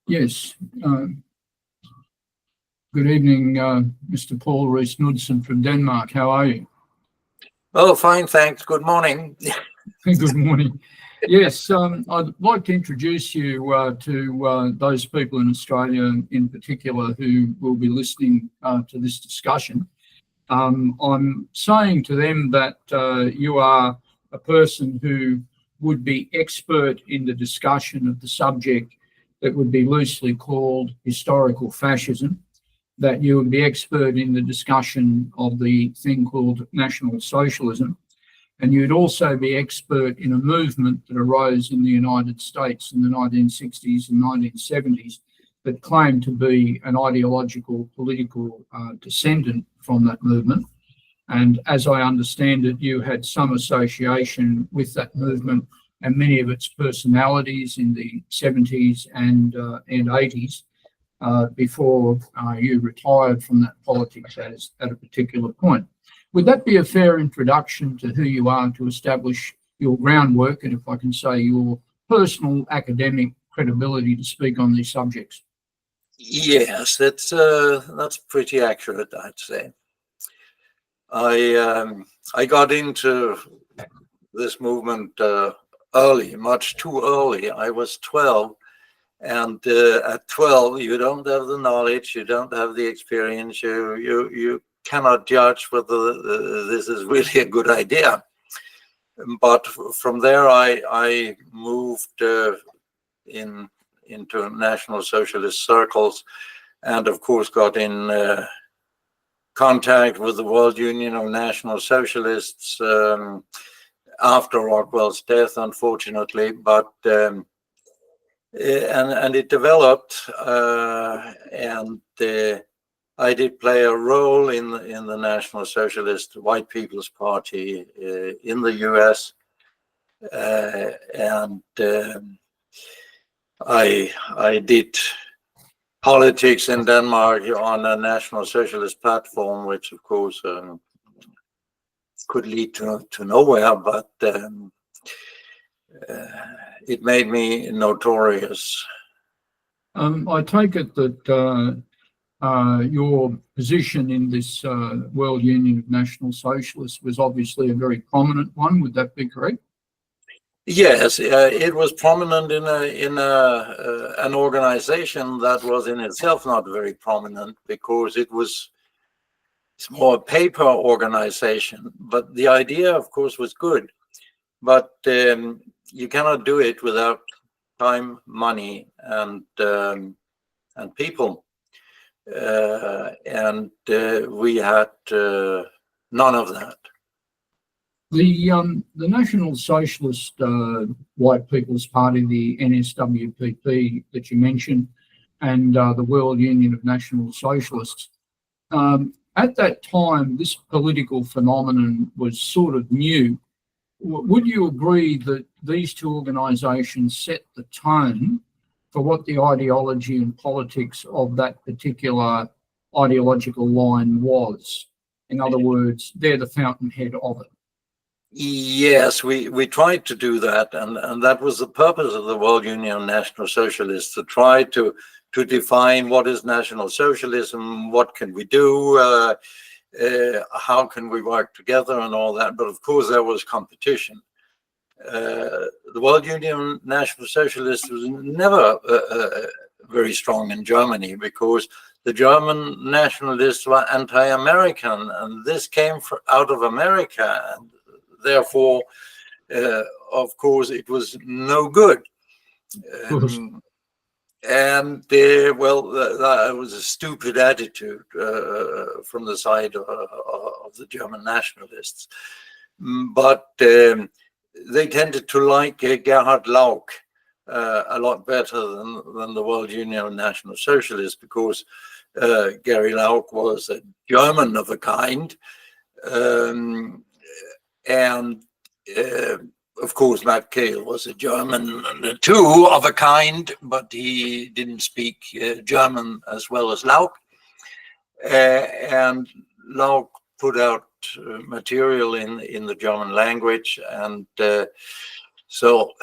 Yes. Good evening, Mr. Povl Ris-Knudsen from Denmark. How are you? Oh, fine, thanks. Good morning. Good morning. Yes, I'd like to introduce you to those people in Australia in particular who will be listening to this discussion. I'm saying to them that you are a person who would be expert in the discussion of the subject that would be loosely called historical fascism, that you would be expert in the discussion of the thing called National Socialism, and you'd also be expert in a movement that arose in the United States in the 1960s and 1970s that claimed to be an ideological political descendant from that movement. And as I understand it, you had some association with that movement and many of its personalities in the 70s and 80s before you retired from that politics at a particular point. Would that be a fair introduction to who you are, to establish your groundwork and, if I can say, your personal academic credibility to speak on these subjects? Yes, that's pretty accurate, I'd say. I got into this movement early, much too early. I was 12, and at 12, you don't have the knowledge, you don't have the experience, you cannot judge whether this is really a good idea. But from there, I moved into National Socialist circles, and of course got in contact with the World Union of National Socialists after Rockwell's death, unfortunately. But and it developed, and I did play a role in the National Socialist White People's Party in the US, and I did politics in Denmark on a National Socialist platform, which of course could lead to nowhere, but it made me notorious. I take it that your position in this World Union of National Socialists was obviously a very prominent one. Would that be correct? Yes, it was prominent in an organization that was in itself not very prominent, because it's more a paper organization. But the idea, of course, was good. But you cannot do it without time, money, and people. And we had none of that. The National Socialist White People's Party, the NSWPP that you mentioned, and the World Union of National Socialists, at that time, this political phenomenon was sort of new. Would you agree that these two organisations set the tone for what the ideology and politics of that particular ideological line was? In other words, they're the fountainhead of it. Yes, we tried to do that, and that was the purpose of the World Union of National Socialists, to try to define what is National Socialism, what can we do, how can we work together and all that. But of course there was competition. The World Union of National Socialists was never very strong in Germany, because the German nationalists were anti-American, and this came out of America, and therefore, of course, it was no good. And well, that was a stupid attitude from the side of the German nationalists. But they tended to like Gerhard Lauck a lot better than the World Union of National Socialists, because Gary Lauck was a German of a kind. And of course, Matt Koehl was a German too, of a kind, but he didn't speak German as well as Lauck. And Lauck put out material in the German language, and so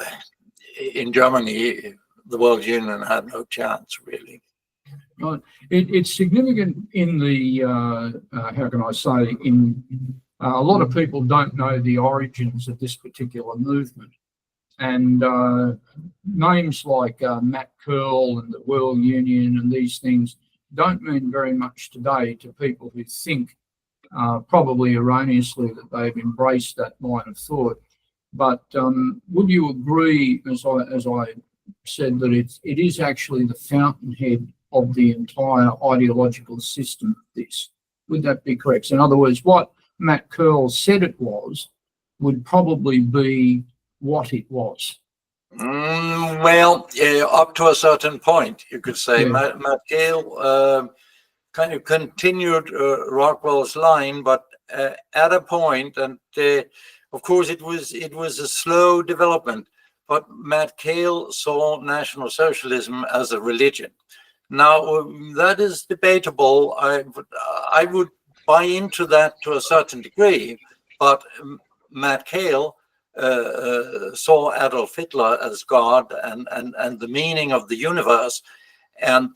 in Germany, the World Union had no chance, really. Right. It's significant in the, how can I say, in a lot of people don't know the origins of this particular movement. And names like Matt Koehl and the World Union and these things don't mean very much today to people who think, probably erroneously, that they've embraced that line of thought. But would you agree, as I said, that it is actually the fountainhead of the entire ideological system of this? Would that be correct? So in other words, what Matt Koehl said it was would probably be what it was. Well, up to a certain point, you could say. Yeah. Matt Koehl kind of continued Rockwell's line, but at a point, and of course it was a slow development, but Matt Koehl saw National Socialism as a religion. Now, that is debatable. I would buy into that to a certain degree, but Matt Koehl saw Adolf Hitler as God and the meaning of the universe, and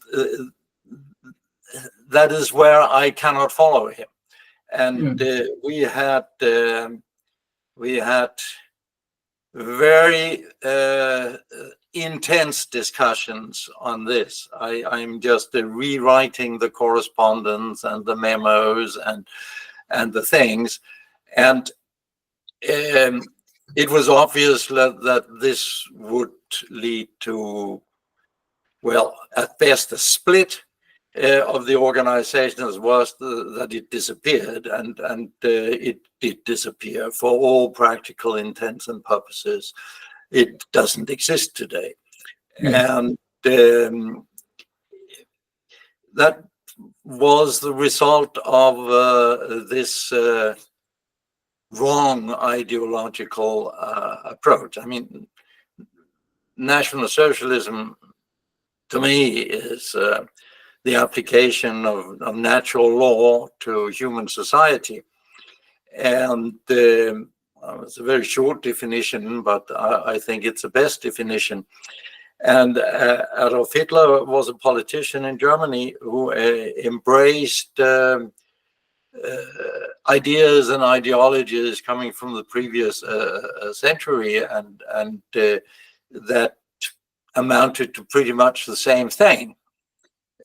that is where I cannot follow him. And we had very intense discussions on this. I'm just rewriting the correspondence and the memos and the things, and it was obvious that this would lead to, well, at best a split of the organization, as worse that it disappeared, and it did disappear for all practical intents and purposes. It doesn't exist today. And that was the result of this wrong ideological approach. I mean, National Socialism, to me, is the application of natural law to human society. And it's a very short definition, but I think it's the best definition. And Adolf Hitler was a politician in Germany who embraced ideas and ideologies coming from the previous century, and that amounted to pretty much the same thing.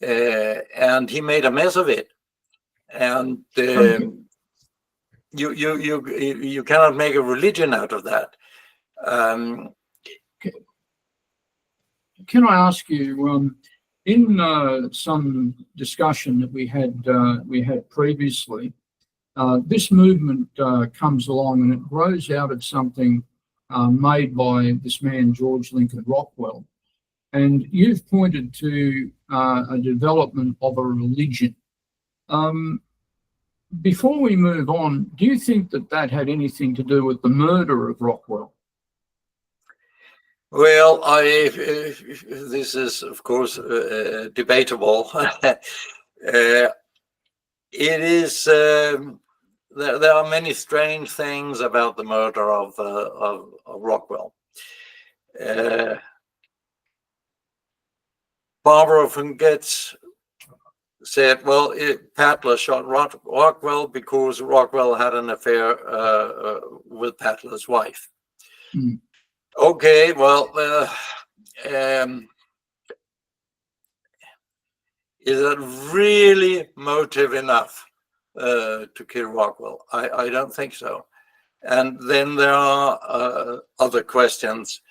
And he made a mess of it. And you cannot make a religion out of that. Can I ask you, in some discussion that we had previously, this movement comes along and it grows out of something made by this man George Lincoln Rockwell, and you've pointed to a development of a religion. Before we move on, do you think that had anything to do with the murder of Rockwell? Well, this is, of course, debatable. It is. There are many strange things about the murder of Rockwell. Barbara von Goetz said, well, Patler shot Rockwell because Rockwell had an affair with Patler's wife. Mm. Okay, well, is that really motive enough to kill Rockwell? I don't think so. And then there are other questions.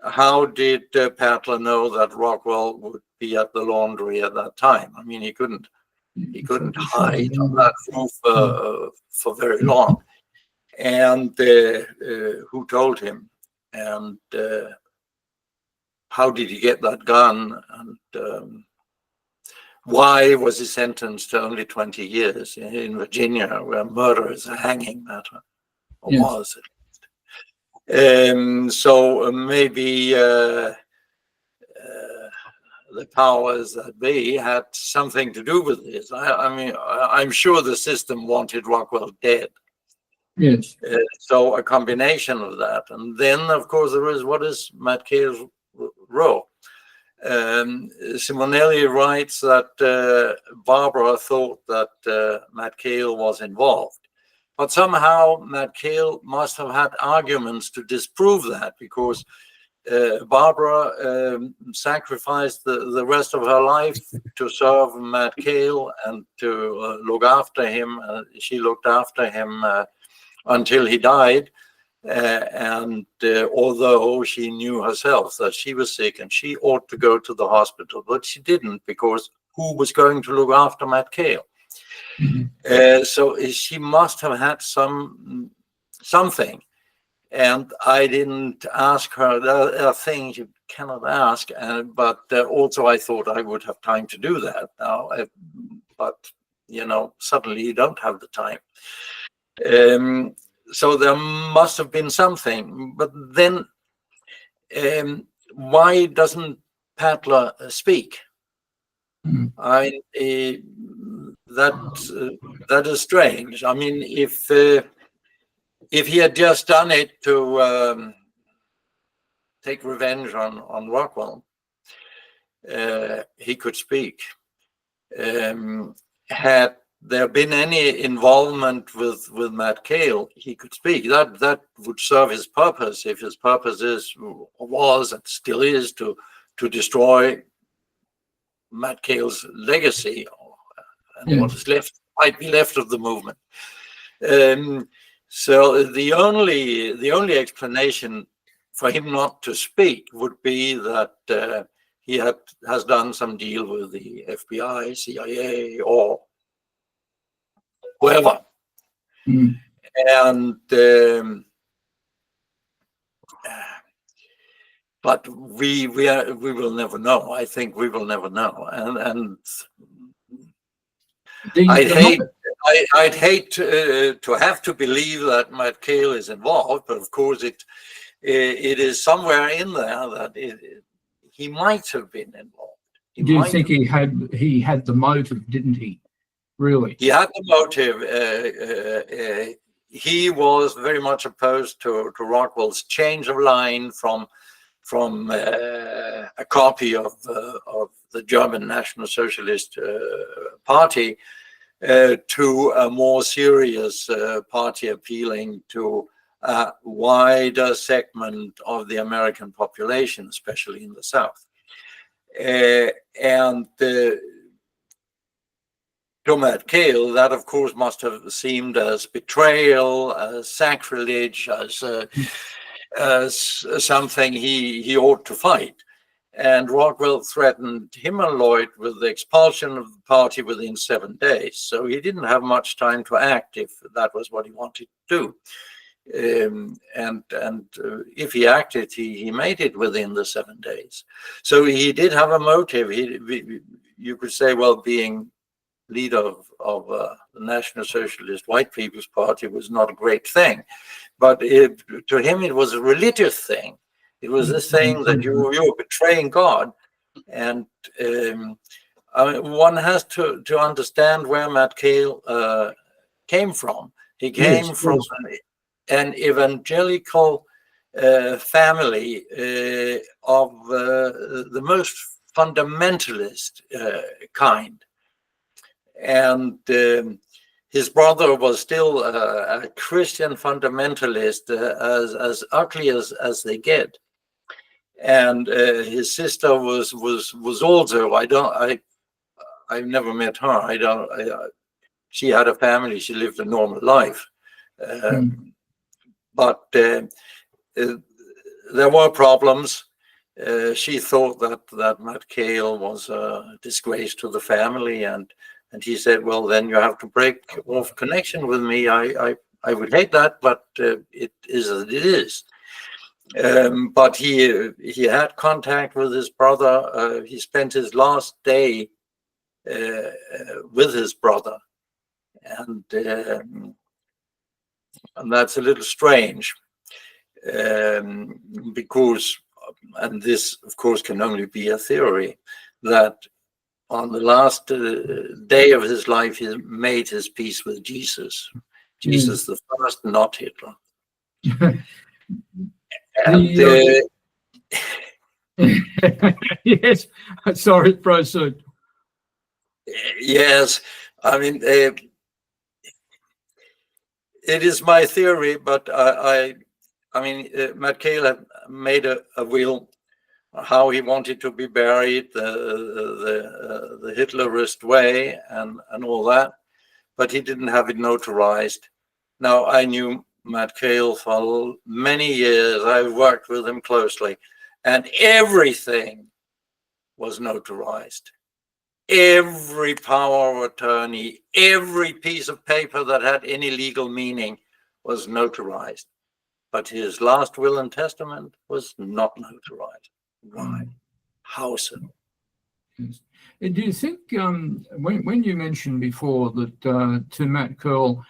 How did Patler know that Rockwell would be at the laundry at that time? I mean, he couldn't hide on that roof for very long. And who told him? And how did he get that gun? And why was he sentenced to only 20 years in Virginia, where murder is a hanging matter, or yes. Was at least? So maybe the powers that be had something to do with this. I mean, I'm sure the system wanted Rockwell dead. Yes. So a combination of that, and then of course there is what is Matt Koehl's role, Simonelli writes that Barbara thought that Matt Koehl was involved. But somehow Matt Koehl must have had arguments to disprove that, because Barbara sacrificed the rest of her life to serve Matt Koehl and to look after him. She looked after him until he died. And although she knew herself that she was sick and she ought to go to the hospital, but she didn't, because who was going to look after Matt Koehl? So she must have had something. And I didn't ask her. There are things you cannot ask, but also I thought I would have time to do that now. But, you know, suddenly you don't have the time. So there must have been something. But then why doesn't Patler speak? That is strange. I mean, if he had just done it to take revenge on Rockwell, he could speak. Had there been any involvement with Matt Koehl, he could speak. That would serve his purpose, if his purpose was and still is to destroy Matt Koehl's legacy, and what is left might be left of the movement. So the only explanation for him not to speak would be that he has done some deal with the FBI, CIA, or whoever, and but we will never know. I think we will never know, and I'd hate to have to believe that Matt Koehl is involved, but of course it is somewhere in there that he might have been involved. Do you think he had the motive, didn't he? Really? He had the motive. He was very much opposed to Rockwell's change of line from a copy of the German National Socialist Party to a more serious party appealing to a wider segment of the American population, especially in the South. And to Matt Koehl, that of course must have seemed as betrayal, as sacrilege, as something he ought to fight. And Rockwell threatened him and Lloyd with the expulsion of the party within 7 days. So he didn't have much time to act if that was what he wanted to do. And if he acted, he made it within the 7 days. So he did have a motive. You could say, well, being leader of the National Socialist White People's Party was not a great thing. But to him, it was a religious thing. It was this thing that you were betraying God. And I mean, one has to understand where Matt Koehl came from. He came from an evangelical family of the most fundamentalist kind. And his brother was still a Christian fundamentalist, as ugly as they get. And his sister was also, I've never met her. She had a family, she lived a normal life. But there were problems. She thought that Matt Koehl was a disgrace to the family, and he said, well, then you have to break off connection with me. I would hate that, but it is as it is. But he had contact with his brother. He spent his last day with his brother. And that's a little strange because, and this, of course, can only be a theory, that on the last day of his life, he made his peace with Jesus. Jesus the first, not Hitler. And Yes, sorry, proceed. Yes, I mean, it is my theory, but I mean, Matt Koehl had made a will how he wanted to be buried, the Hitlerist way, and all that, but he didn't have it notarized. Now, I knew Matt Koehl for many years. I worked with him closely, and everything was notarized. Every power of attorney, every piece of paper that had any legal meaning was notarized. But his last will and testament was not notarized. Why? How so? Yes. Do you think, when you mentioned before that to Matt Koehl,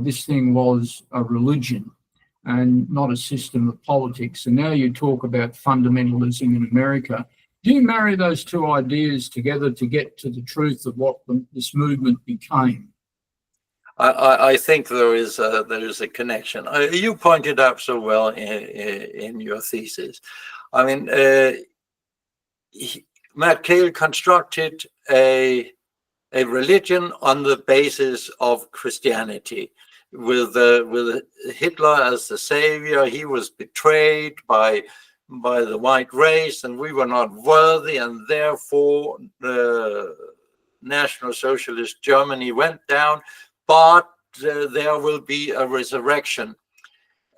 this thing was a religion and not a system of politics, and now you talk about fundamentalism in America, do you marry those two ideas together to get to the truth of what this movement became? I think there is a connection. You pointed out so well in your thesis. I mean, Matt Koehl constructed a religion on the basis of Christianity, with Hitler as the savior. He was betrayed by the white race, and we were not worthy, and therefore the National Socialist Germany went down. But there will be a resurrection,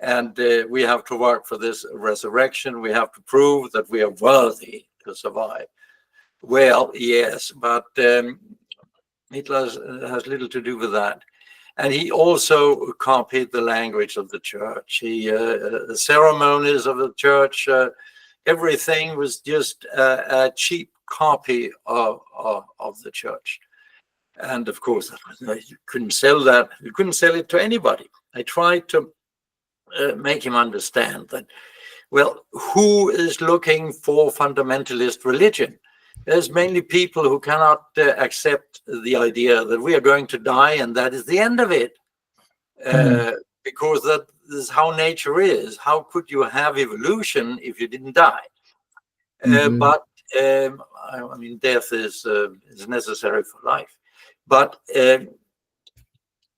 and we have to work for this resurrection. We have to prove that we are worthy to survive. Well, yes, but Hitler has little to do with that. And he also copied the language of the church. The ceremonies of the church, everything was just a cheap copy of the church. And of course, you couldn't sell that. You couldn't sell it to anybody. I tried to make him understand that, well, who is looking for fundamentalist religion? There's mainly people who cannot accept the idea that we are going to die and that is the end of it. Because that is how nature is. How could you have evolution if you didn't die? But I mean, death is necessary for life. But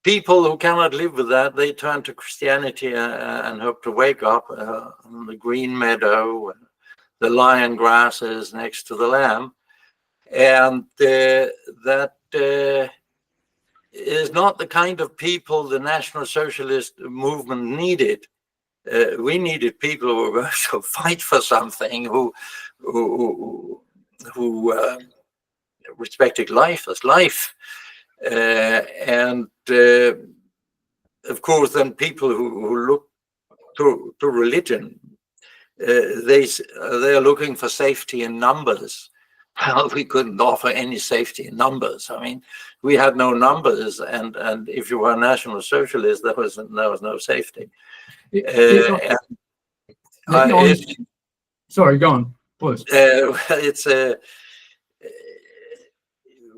people who cannot live with that, they turn to Christianity and hope to wake up on the green meadow, the lion grasses next to the lamb. And that is not the kind of people the National Socialist movement needed. We needed people who were going to fight for something, who respected life as life. And of course, then people who look to religion, they are looking for safety in numbers. Well, we couldn't offer any safety in numbers. I mean, we had no numbers, and if you were a National Socialist, there was no safety. Sorry, go on, please. It's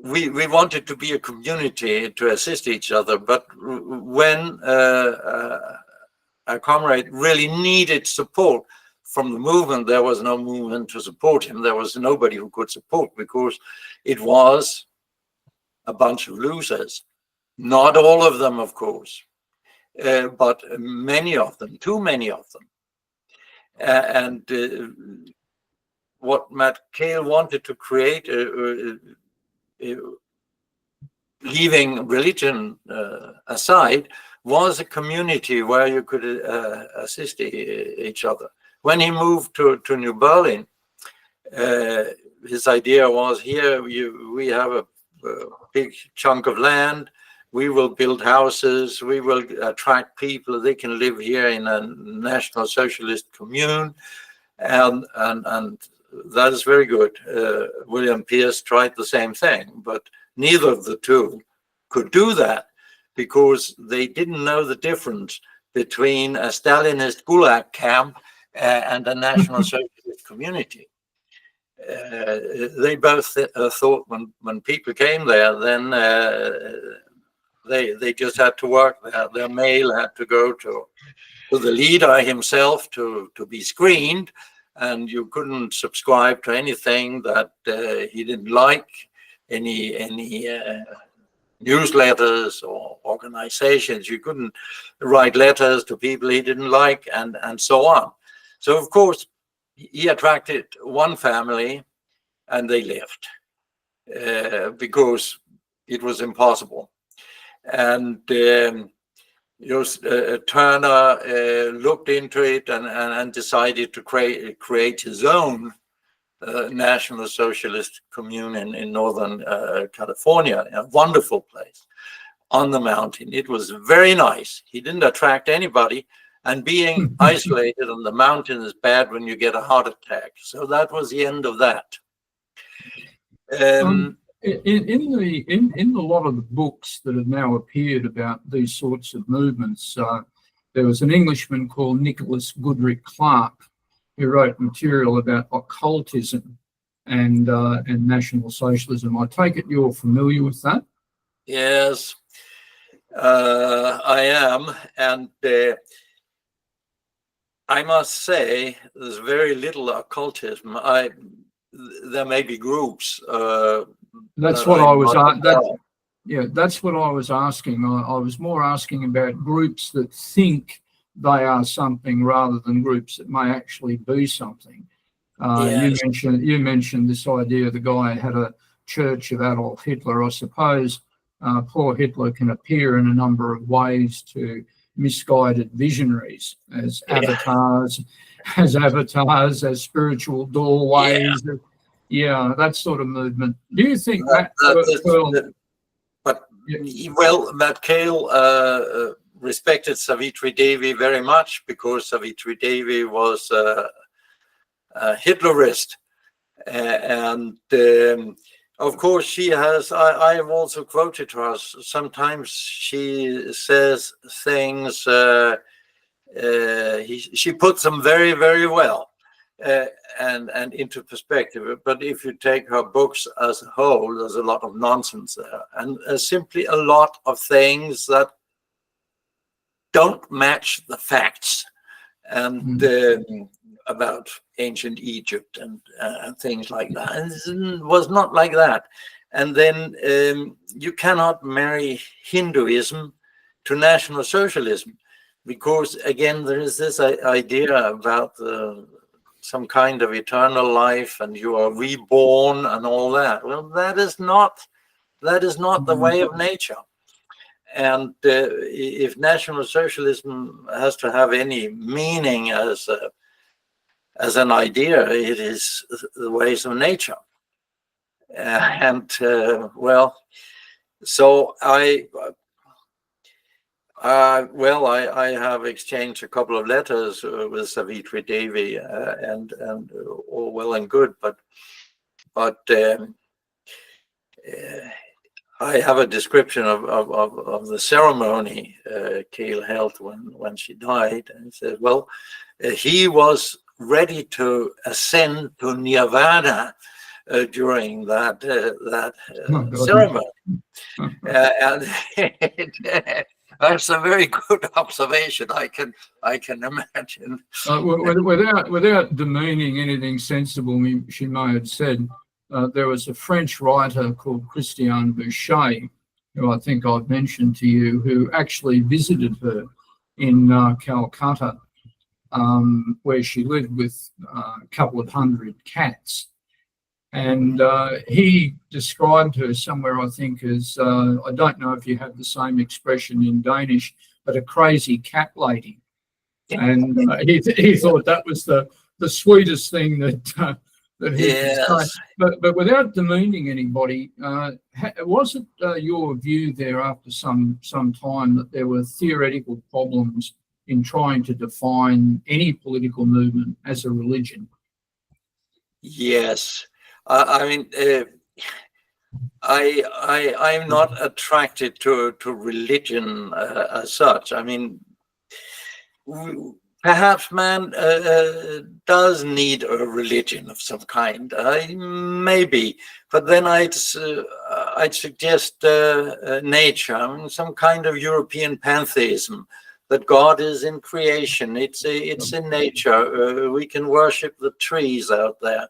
we wanted to be a community to assist each other, but when a comrade really needed support from the movement, there was no movement to support him. There was nobody who could support, because it was a bunch of losers. Not all of them, of course, but many of them, too many of them. And what Matt Koehl wanted to create, leaving religion aside, was a community where you could assist each other. When he moved to New Berlin, his idea was, here we have a big chunk of land, we will build houses, we will attract people, they can live here in a National Socialist commune, and that is very good. William Pierce tried the same thing, but neither of the two could do that, because they didn't know the difference between a Stalinist Gulag camp and a National Socialist community. They both thought when people came there, then they just had to work there. Their mail had to go to the leader himself to be screened, and you couldn't subscribe to anything that he didn't like, any newsletters or organizations. You couldn't write letters to people he didn't like, and so on. So of course he attracted one family, and they left because it was impossible. And Turner looked into it and decided to create his own National Socialist commune in northern California, a wonderful place on the mountain. It was very nice. He didn't attract anybody, and being isolated on the mountain is bad when you get a heart attack. So that was the end of that. In a lot of the books that have now appeared about these sorts of movements, there was an Englishman called Nicholas Goodrich Clark who wrote material about occultism and National Socialism. I take it you're familiar with that? Yes, I am, and I must say there's very little occultism. There may be groups. That's what I was. That's what I was asking. I was more asking about groups that think they are something rather than groups that may actually be something. Yes. You mentioned this idea the guy had a church of Adolf Hitler. I suppose poor Hitler can appear in a number of ways to misguided visionaries as avatars, as spiritual doorways. Yeah, that sort of movement. Do you think that Koehl respected Savitri Devi very much, because Savitri Devi was a Hitlerist, and of course she has. I have also quoted her. Sometimes she says things. She puts them very, very well and into perspective. But if you take her books as a whole, there's a lot of nonsense there, and simply a lot of things that don't match the facts, and about ancient Egypt and things like that. And it was not like that. And then you cannot marry Hinduism to National Socialism, because again there is this idea about some kind of eternal life, and you are reborn and all that. Well, that is not the way of nature. And if National Socialism has to have any meaning as an idea, it is the ways of nature. So I have exchanged a couple of letters with Savitri Devi, and all well and good, but I have a description of the ceremony Koehl held when she died, and he said, well, he was ready to ascend to Nirvana during that ceremony, and that's a very good observation. I can imagine. Without demeaning anything sensible she may have said, there was a French writer called Christian Boucher, who I think I've mentioned to you, who actually visited her in Calcutta, where she lived with a couple of hundred cats. And he described her somewhere, I think, as, I don't know if you have the same expression in Danish, but a crazy cat lady. And he thought that was the sweetest thing that he could say. But without demeaning anybody, was it your view there after some time that there were theoretical problems in trying to define any political movement as a religion? Yes. I'm not attracted to religion as such. I mean, perhaps man does need a religion of some kind, maybe, but then I'd suggest nature, I mean, some kind of European pantheism that God is in creation. It's in nature. We can worship the trees out there,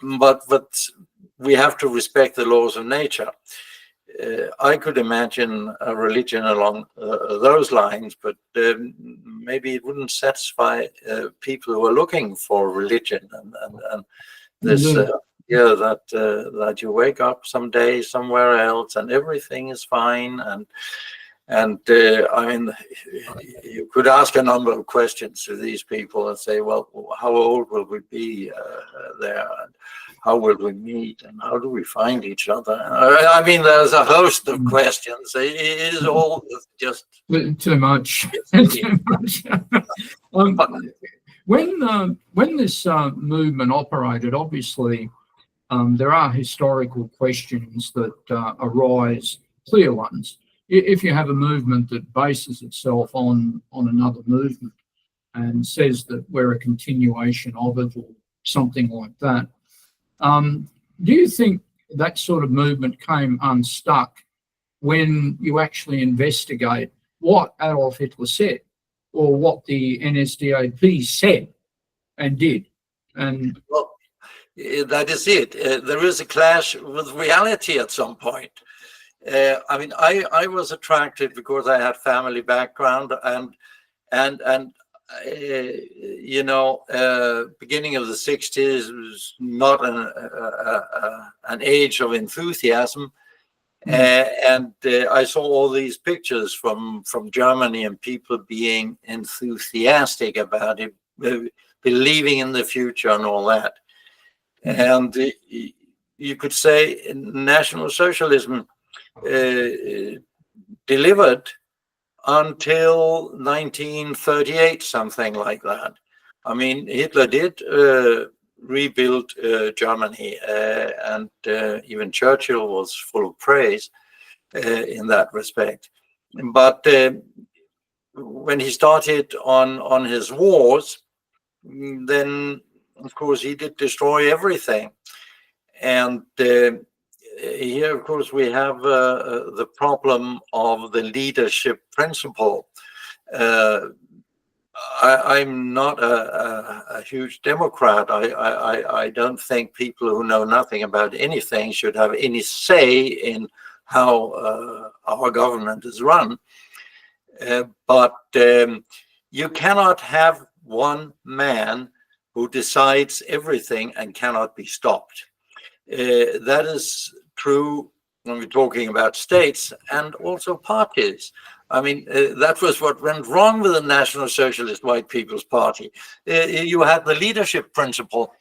but we have to respect the laws of nature. I could imagine a religion along those lines, but maybe it wouldn't satisfy people who are looking for religion and this. That you wake up someday somewhere else and everything is fine, and I mean, you could ask a number of questions to these people and say, well, how old will we be there, and how will we meet, and how do we find each other? I mean, there's a host of questions. It is all just too much. Too much. When this movement operated, obviously, there are historical questions that arise, clear ones. If you have a movement that bases itself on another movement and says that we're a continuation of it or something like that, do you think that sort of movement came unstuck when you actually investigate what Adolf Hitler said or what the NSDAP said and did? And well, that is it. There is a clash with reality at some point. I mean, I was attracted because I had family background and you know, beginning of the 60s was not an age of enthusiasm. And I saw all these pictures from Germany and people being enthusiastic about it, believing in the future and all that. And you could say National Socialism delivered until 1938, something like that. I mean, Hitler did rebuild Germany, and even Churchill was full of praise in that respect. But when he started on his wars, then of course he did destroy everything. And here, of course, we have the problem of the leadership principle. I'm not a huge Democrat. I don't think people who know nothing about anything should have any say in how our government is run. But you cannot have one man who decides everything and cannot be stopped. That is true when we're talking about states and also parties. I mean, that was what went wrong with the National Socialist White People's Party. You had the leadership principle.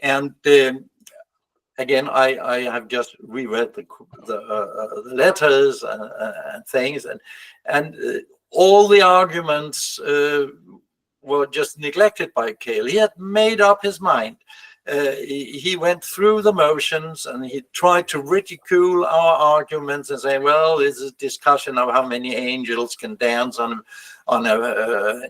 And again, I have just reread the letters and things, and all the arguments were just neglected by Koehl. He had made up his mind. He went through the motions and he tried to ridicule our arguments and say, well, it's a discussion of how many angels can dance on a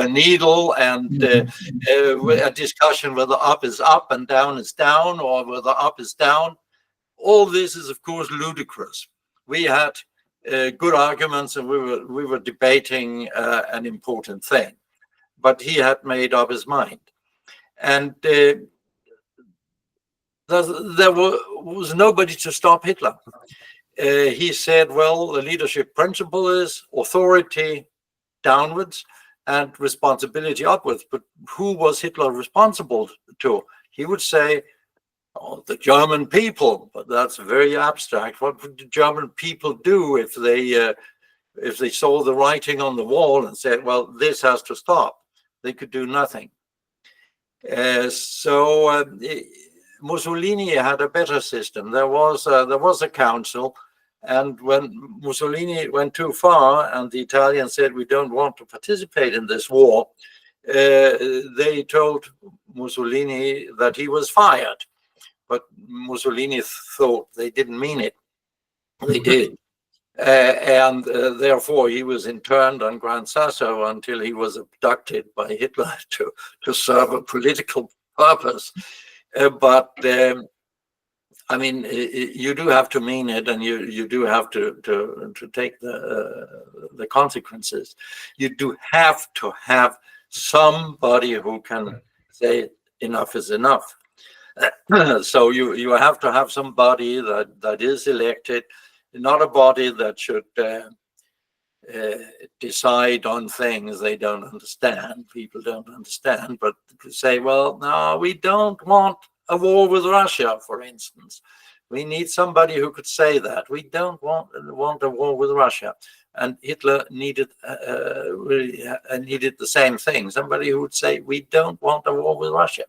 needle, and a discussion whether up is up and down is down, or whether up is down. All this is, of course, ludicrous. We had good arguments and we were debating an important thing, but he had made up his mind. And there was nobody to stop Hitler. He said, well, the leadership principle is authority downwards and responsibility upwards. But who was Hitler responsible to? He would say, oh, the German people, but that's very abstract. What would the German people do if they saw the writing on the wall and said, well, this has to stop? They could do nothing. So Mussolini had a better system. There was a council, and when Mussolini went too far and the Italians said we don't want to participate in this war, they told Mussolini that he was fired. But Mussolini thought they didn't mean it. They did. And therefore he was interned on Gran Sasso until he was abducted by Hitler to serve a political purpose. But I mean, you do have to mean it, and you do have to take the consequences. You do have to have somebody who can say enough is enough. So you have to have somebody that is elected, not a body that should decide on things they don't understand, people don't understand, but say, well, no, we don't want a war with Russia, for instance. We need somebody who could say that. We don't want a war with Russia. And Hitler needed the same thing, somebody who would say, we don't want a war with Russia.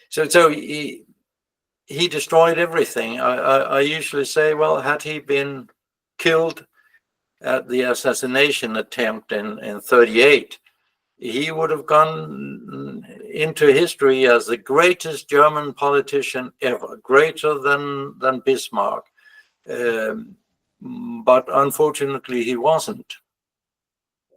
So he destroyed everything. I usually say, well, had he been killed at the assassination attempt in 1938, he would have gone into history as the greatest German politician ever, greater than Bismarck. But unfortunately, he wasn't.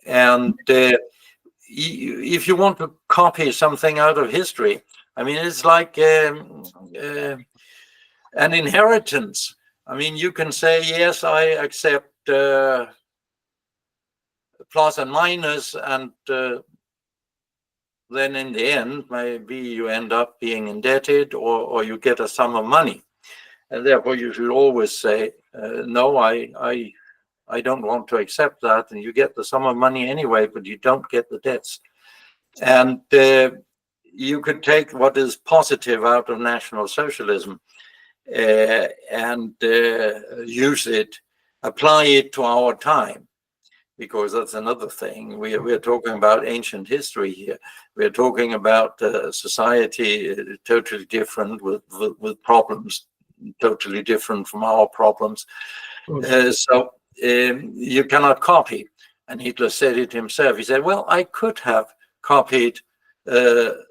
And if you want to copy something out of history, I mean, it's like an inheritance. I mean, you can say, yes, I accept plus and minus, and then in the end, maybe you end up being indebted, or you get a sum of money. And therefore, you should always say, no, I don't want to accept that. And you get the sum of money anyway, but you don't get the debts. And you could take what is positive out of National Socialism and use it, apply it to our time, because that's another thing. We're talking about ancient history here. We're talking about society totally different with problems totally different from our problems. So you cannot copy. And Hitler said it himself. He said, well, I could have copied the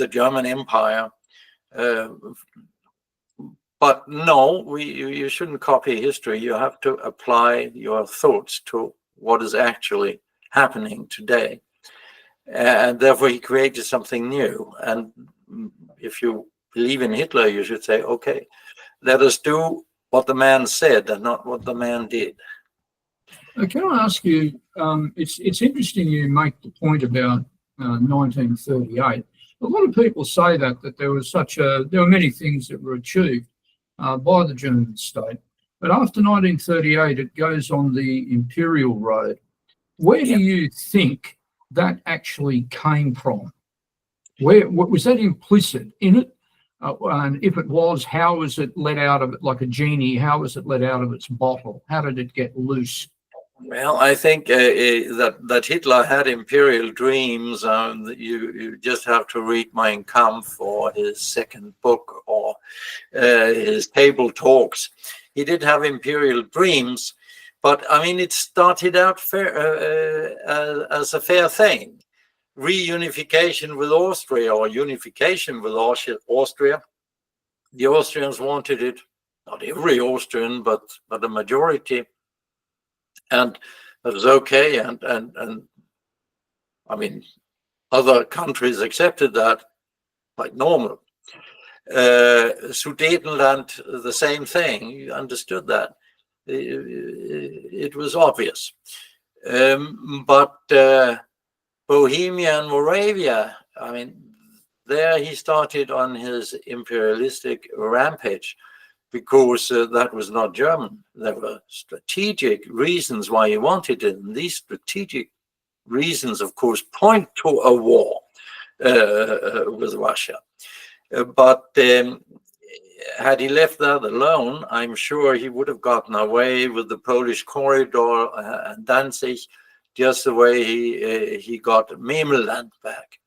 German Empire, but no, you shouldn't copy history. You have to apply your thoughts to what is actually happening today. And therefore, he created something new. And if you believe in Hitler, you should say, okay, let us do what the man said and not what the man did. Can I ask you, it's interesting you make the point about 1938. A lot of people say that there were many things that were achieved by the German state, but after 1938 it goes on the imperial road. Where do you think that actually came from? What was that implicit in it? And if it was, how was it let out of it like a genie? How was it let out of its bottle? How did it get loose? Well, I think that Hitler had imperial dreams. You just have to read Mein Kampf or his second book or his table talks. He did have imperial dreams, but I mean, it started out as a fair thing. Reunification with Austria or unification with Austria. The Austrians wanted it, not every Austrian, but the majority. And that was okay, and I mean, other countries accepted that like normal. Sudetenland, the same thing. You understood that. It was obvious. But Bohemia and Moravia, I mean, there he started on his imperialistic rampage, because that was not German. There were strategic reasons why he wanted it. And these strategic reasons, of course, point to a war with Russia. But had he left that alone, I'm sure he would have gotten away with the Polish corridor and Danzig, just the way he got Memelland back.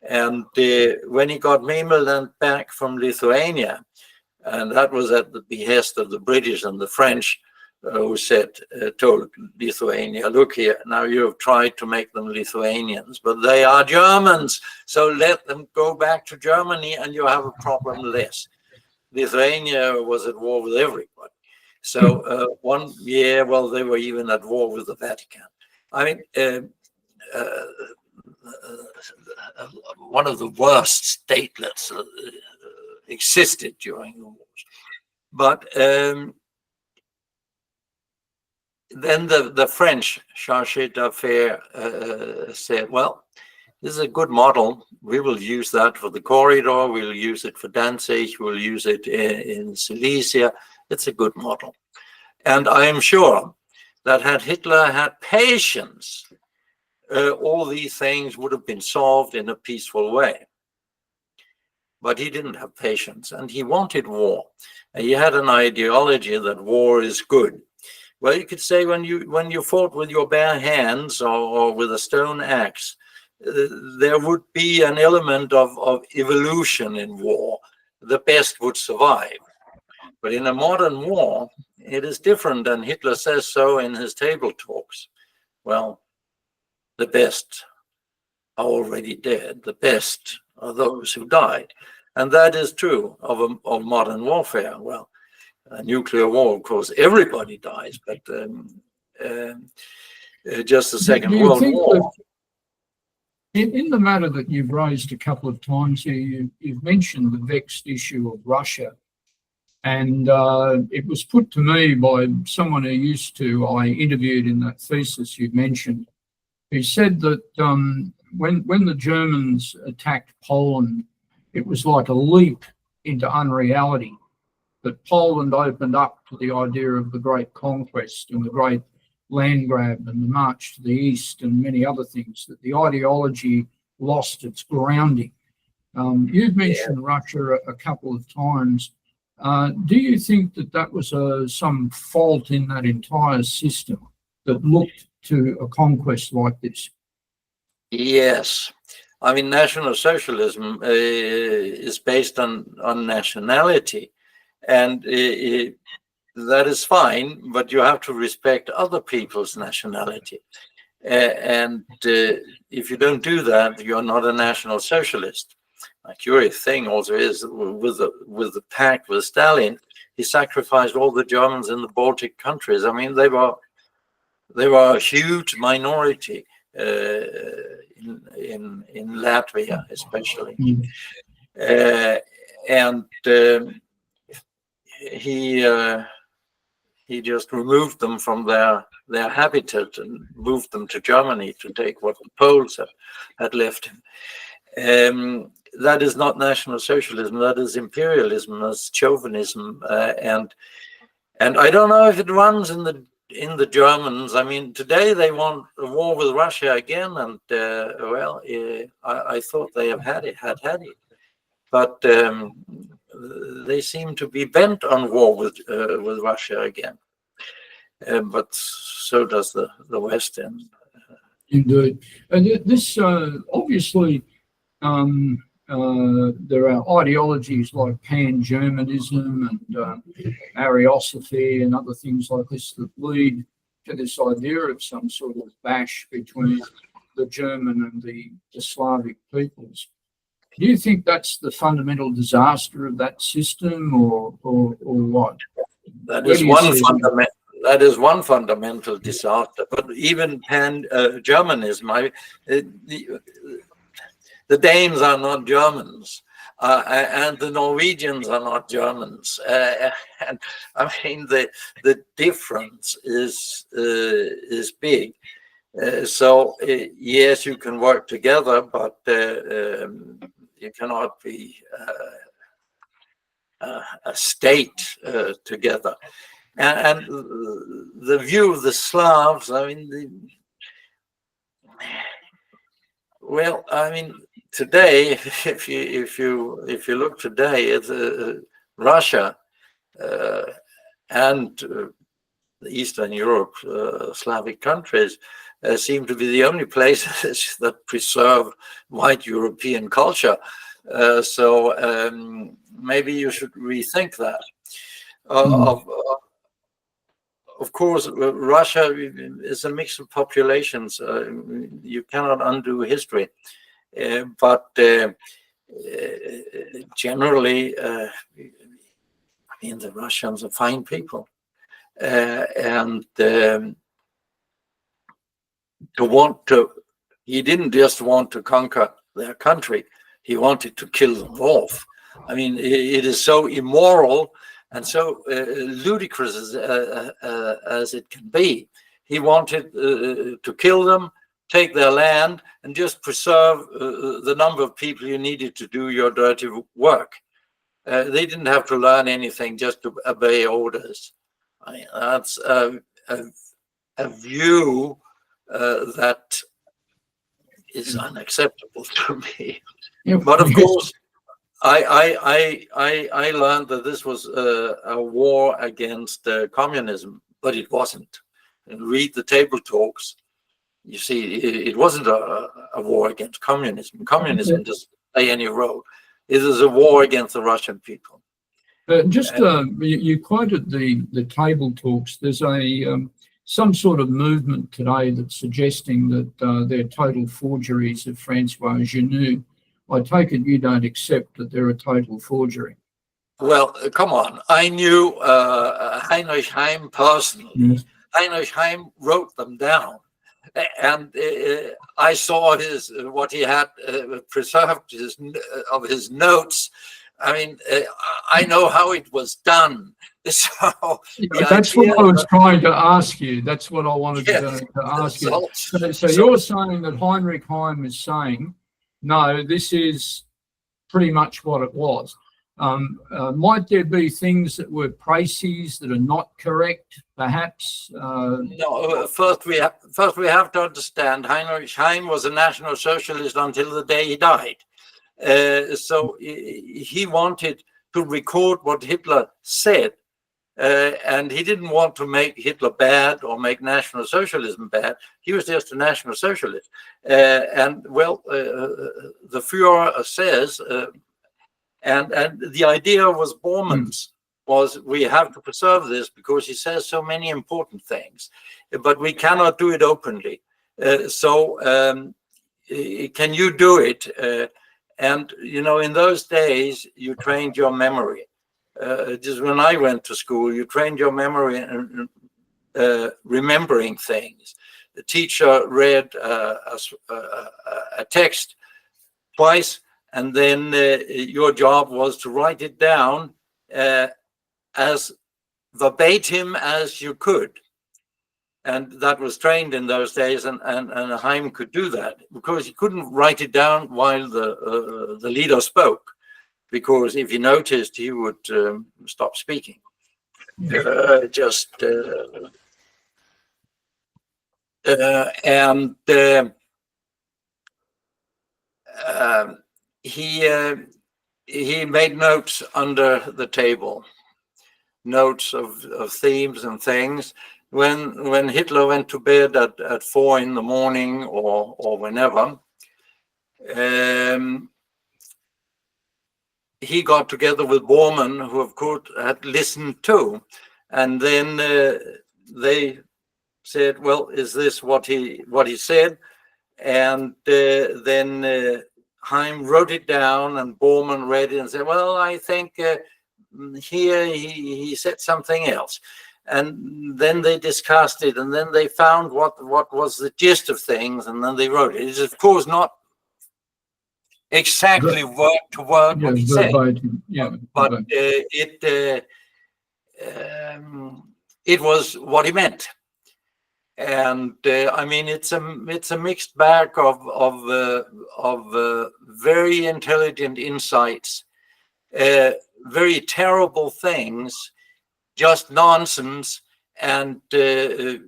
And when he got Memelland back from Lithuania, and that was at the behest of the British and the French, who told Lithuania, look here, now you have tried to make them Lithuanians, but they are Germans, so let them go back to Germany and you have a problem less. Lithuania was at war with everybody. So one year, well, they were even at war with the Vatican. I mean, one of the worst statelets existed during the wars. But then the French chargé d'affaires said, well, this is a good model. We will use that for the corridor. We'll use it for Danzig. We'll use it in Silesia. It's a good model. And I am sure that had Hitler had patience, all these things would have been solved in a peaceful way. But he didn't have patience, and he wanted war. And he had an ideology that war is good. Well, you could say when you fought with your bare hands or with a stone axe, there would be an element of evolution in war. The best would survive. But in a modern war, it is different, and Hitler says so in his table talks. Well, the best are already dead. The best are those who died. And that is true of modern warfare. Well, a nuclear war, of course, everybody dies, but just the Second World War. In the matter that you've raised a couple of times here, you've mentioned the vexed issue of Russia. And it was put to me by someone I interviewed in that thesis you mentioned. He said that when the Germans attacked Poland, it was like a leap into unreality, that Poland opened up to the idea of the great conquest and the great land grab and the march to the east and many other things, that the ideology lost its grounding. You've mentioned Russia a couple of times. Do you think that was some fault in that entire system that looked to a conquest like this? Yes. I mean, National Socialism is based on nationality, and that is fine, but you have to respect other people's nationality. And if you don't do that, you're not a National Socialist. A curious thing also is with the pact with Stalin, he sacrificed all the Germans in the Baltic countries. I mean, they were a huge minority in Latvia, especially, and he just removed them from their habitat and moved them to Germany to take what the Poles had left him. That is not National Socialism. That is imperialism. That's chauvinism, and I don't know if it runs in the Germans. I mean, today they want a war with Russia again, and well, I thought they had had it, but they seem to be bent on war with Russia again. But so does the West End. Indeed, and this obviously. There are ideologies like pan-Germanism and Ariosophy and other things like this that lead to this idea of some sort of bash between the German and the Slavic peoples. Do you think that's the fundamental disaster of that system, or what? That is one fundamental disaster. But even pan-Germanism, the Danes are not Germans, and the Norwegians are not Germans. And I mean, the difference is big. So yes, you can work together, but you cannot be a state together. And the view of the Slavs, I mean, well, I mean, today, if you look today at Russia and Eastern Europe, Slavic countries seem to be the only places that preserve white European culture. So maybe you should rethink that. Of course, Russia is a mix of populations. You cannot undo history. But generally, I mean, the Russians are fine people. And to want to he didn't just want to conquer their country, he wanted to kill them off. I mean, it is so immoral and so ludicrous as it can be. He wanted to kill them, take their land, and just preserve the number of people you needed to do your dirty work. They didn't have to learn anything, just to obey orders. I mean, that's a view that is unacceptable to me. Yeah, but of course, I learned that this was a war against communism, but it wasn't. And read the table talks. You see, it wasn't a war against communism. Communism doesn't play any role. It is a war against the Russian people. You quoted the table talks. There's some sort of movement today that's suggesting that they're total forgeries of Francois Genoux. I take it you don't accept that they're a total forgery. Well, come on. I knew Heinrich Heim personally. Yes. Heinrich Heim wrote them down, and I saw what he had preserved of his notes. I mean, I know how it was done. So that's what I was trying to ask you. That's what I wanted to ask you. So you're saying that Heinrich Heim is saying, no, this is pretty much what it was. Might there be things that were précis that are not correct, perhaps? No. First, we have to understand Heinrich Heim was a National Socialist until the day he died. So he wanted to record what Hitler said, and he didn't want to make Hitler bad or make National Socialism bad. He was just a National Socialist. And well, the Führer says, and the idea was Bormann's, was we have to preserve this because he says so many important things, but we cannot do it openly. So can you do it? And, you know, in those days, you trained your memory. Just when I went to school, you trained your memory in remembering things. The teacher read a text twice, and then your job was to write it down as verbatim as you could. And that was trained in those days, and Heim could do that because he couldn't write it down while the leader spoke, because if he noticed, he would stop speaking. He made notes under the table, notes of themes and things. When Hitler went to bed at 4 in the morning or whenever, he got together with Bormann, who of course had listened too, and then they said, "Well, is this what he said?" And then Heim wrote it down, and Bormann read it and said, "Well, I think here he said something else." And then they discussed it, and then they found what was the gist of things, and then they wrote it. It's of course not exactly word to word what he said, but it was what he meant. And I mean, it's a mixed bag of very intelligent insights, very terrible things, just nonsense, and a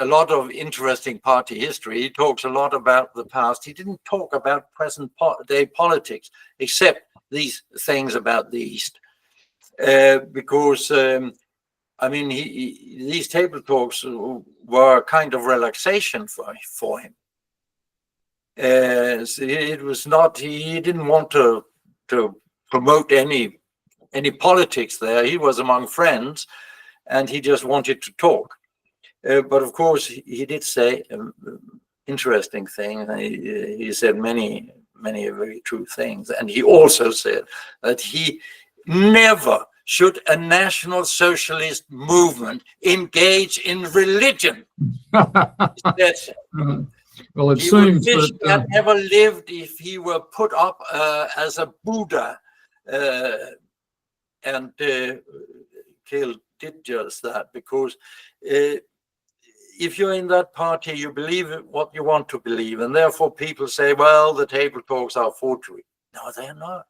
lot of interesting party history. He talks a lot about the past. He didn't talk about present day politics, except these things about the East, because I mean, these table talks were a kind of relaxation for him. So it was not. He didn't want to promote any politics there. He was among friends, and he just wanted to talk. But of course, he did say interesting things. He said many very true things, and he also said that he never should a National Socialist movement engage in religion. Well, it He would seems wish that he had never lived if he were put up as a Buddha. And Koehl did just that, because if you're in that party, you believe what you want to believe, and therefore people say, well, the table talks are forgery. No, they're not.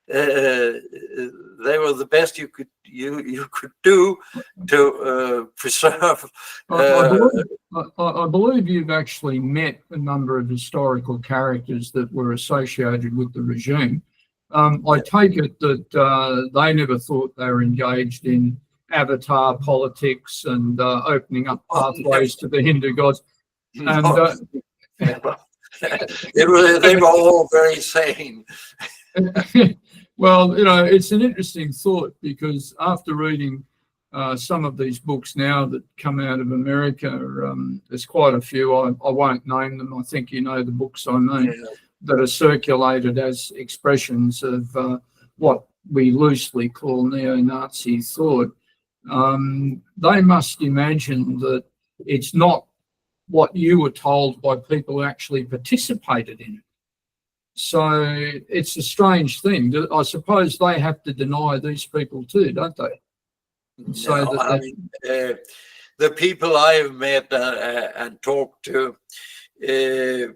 They were the best you could do to preserve. I believe you've actually met a number of historical characters that were associated with the regime. I take it that they never thought they were engaged in avatar politics and opening up pathways to the Hindu gods. And they were all very sane. Well, you know, it's an interesting thought, because after reading some of these books now that come out of America, there's quite a few. I won't name them. I think you know the books I mean, that are circulated as expressions of what we loosely call neo-Nazi thought. They must imagine that it's not what you were told by people who actually participated in it. So it's a strange thing. I suppose they have to deny these people too, don't they? So no, I mean, the people I have met and talked to, in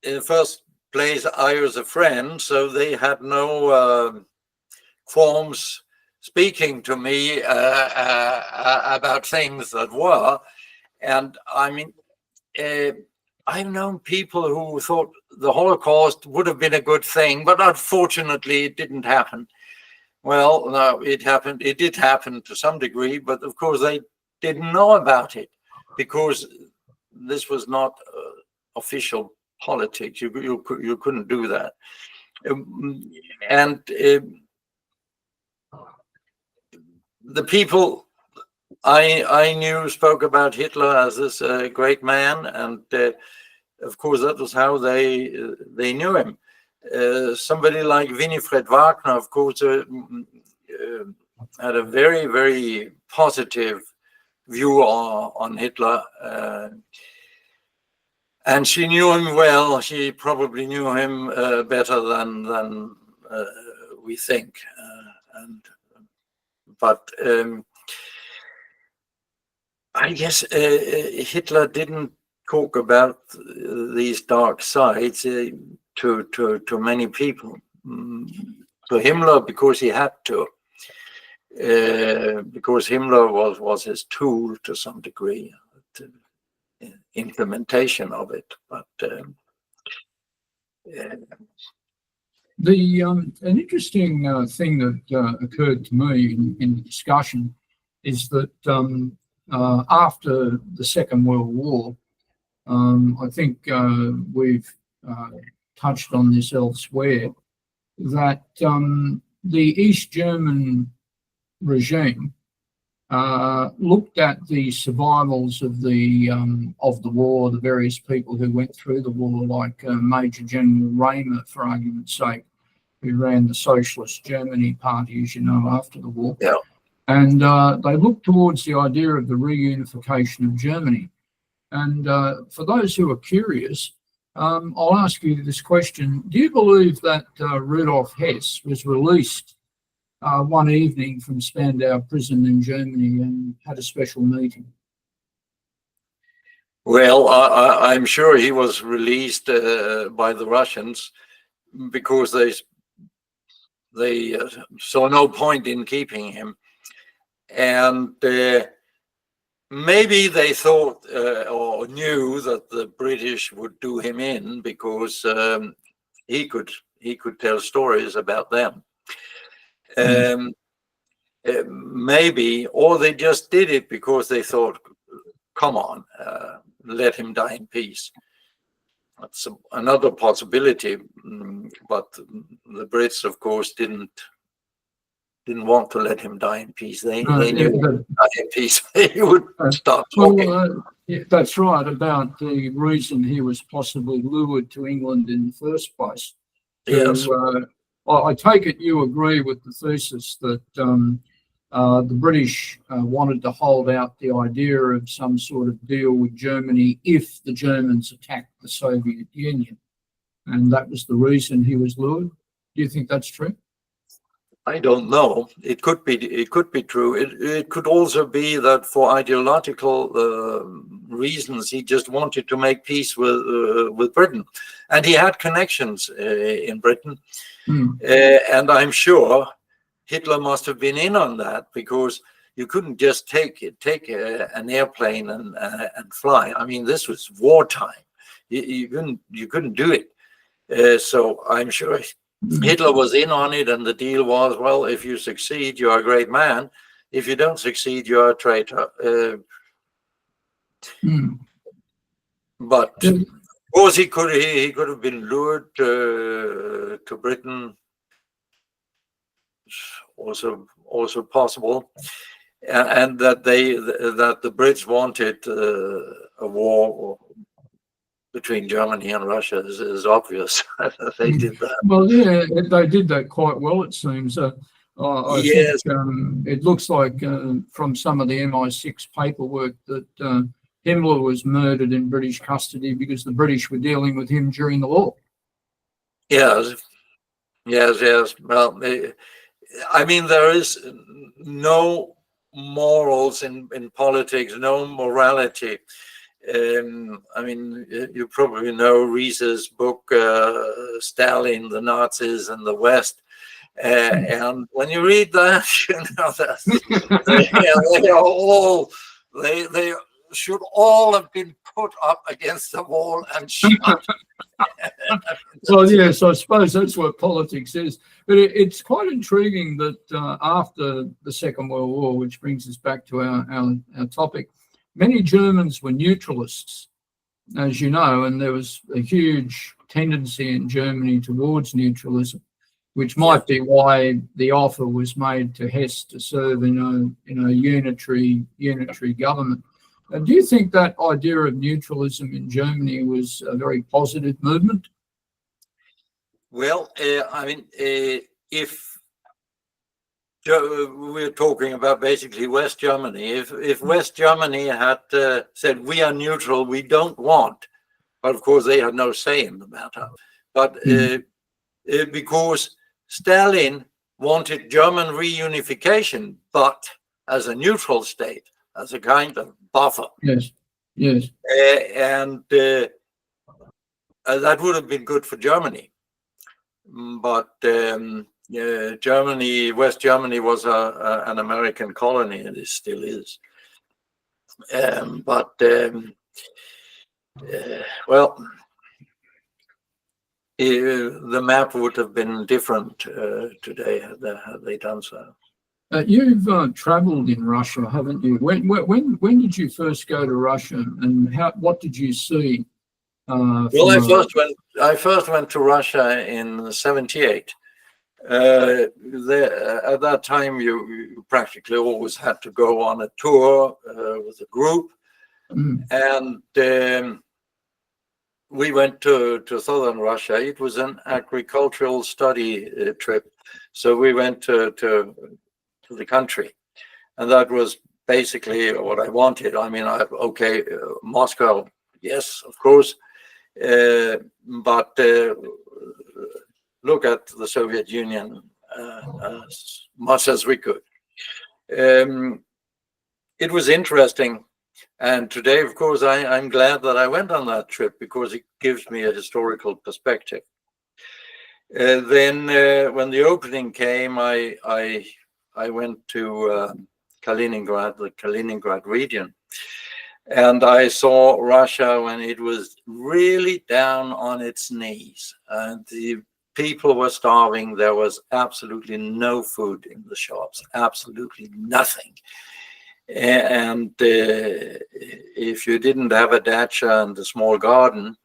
the first place, I was a friend, so they had no qualms speaking to me about things that were. And I mean, I've known people who thought the Holocaust would have been a good thing, but unfortunately it didn't happen. Well, no, it happened. It did happen to some degree, but of course they didn't know about it, because this was not official politics. You couldn't do that. And the people I knew spoke about Hitler as this great man, and of course that was how they knew him. Somebody like Winifred Wagner, of course, had a very, very positive view on Hitler, and she knew him well. She probably knew him better than we think, but I guess Hitler didn't talk about these dark sides to many people. To Himmler, because he had to, because Himmler was his tool to some degree, implementation of it. But an interesting thing that occurred to me in the discussion is that after the Second World War, I think we've touched on this elsewhere, that the East German regime looked at the survivals of the war, the various people who went through the war, like Major General Raymer, for argument's sake, who ran the Socialist Germany party, as you know, after the war. Yeah. And they looked towards the idea of the reunification of Germany. And for those who are curious, I'll ask you this question. Do you believe that Rudolf Hess was released one evening from Spandau prison in Germany and had a special meeting? Well, I'm sure he was released by the Russians, because they saw no point in keeping him. And maybe they thought or knew that the British would do him in, because he could tell stories about them. Maybe, or they just did it because they thought, come on, let him die in peace. That's another possibility, but the Brits, of course, didn't want to let him die in peace. They knew die in peace, he would start talking. Well, yeah, that's right, about the reason he was possibly lured to England in the first place. Yes. I take it you agree with the thesis that The British wanted to hold out the idea of some sort of deal with Germany if the Germans attacked the Soviet Union. And that was the reason he was lured. Do you think that's true? I don't know. It could be true. It could also be that for ideological reasons, he just wanted to make peace with Britain, and he had connections in Britain. And I'm sure Hitler must have been in on that, because you couldn't just take an airplane and fly. I mean, this was wartime. You couldn't do it. So I'm sure Hitler was in on it, and the deal was, well, if you succeed, you're a great man. If you don't succeed, you're a traitor. But of course, he could have been lured to Britain. Also possible, and that the Brits wanted a war between Germany and Russia is obvious. They did that. Well, yeah, they did that quite well, it seems. I Yes. think it looks like from some of the MI6 paperwork that Himmler was murdered in British custody because the British were dealing with him during the war. Yes. Well, I mean, there is no morals in politics, no morality. I mean, you probably know Riis's book, Stalin, the Nazis and the West. And when you read that, you know that they should all have been put up against the wall and shot. Well, yes, I suppose that's what politics is. But it's quite intriguing that after the Second World War, which brings us back to our topic, many Germans were neutralists, as you know, and there was a huge tendency in Germany towards neutralism, which might be why the offer was made to Hess to serve in a unitary government. Do you think that idea of neutralism in Germany was a very positive movement? Well, I mean, if we're talking about basically West Germany, if West Germany had said, we are neutral, we don't want, but of course they had no say in the matter, but because Stalin wanted German reunification, but as a neutral state, as a kind of buffer. Yes. And that would have been good for Germany. But Germany, West Germany was an American colony, and it still is. Well, the map would have been different today had they done so. You've travelled in Russia, haven't you? When did you first go to Russia, and what did you see? Well, I first went to Russia in '78. At that time, you practically always had to go on a tour with a group, and we went to southern Russia. It was an agricultural study trip, so we went to the country, and that was basically what I wanted. I mean, Moscow, yes, of course, but look at the Soviet Union as much as we could. It was interesting, and today, of course, I'm glad that I went on that trip because it gives me a historical perspective. Then, when the opening came, I went to Kaliningrad, the Kaliningrad region, and I saw Russia when it was really down on its knees, and the people were starving. There was absolutely no food in the shops, absolutely nothing. And if you didn't have a dacha and a small garden,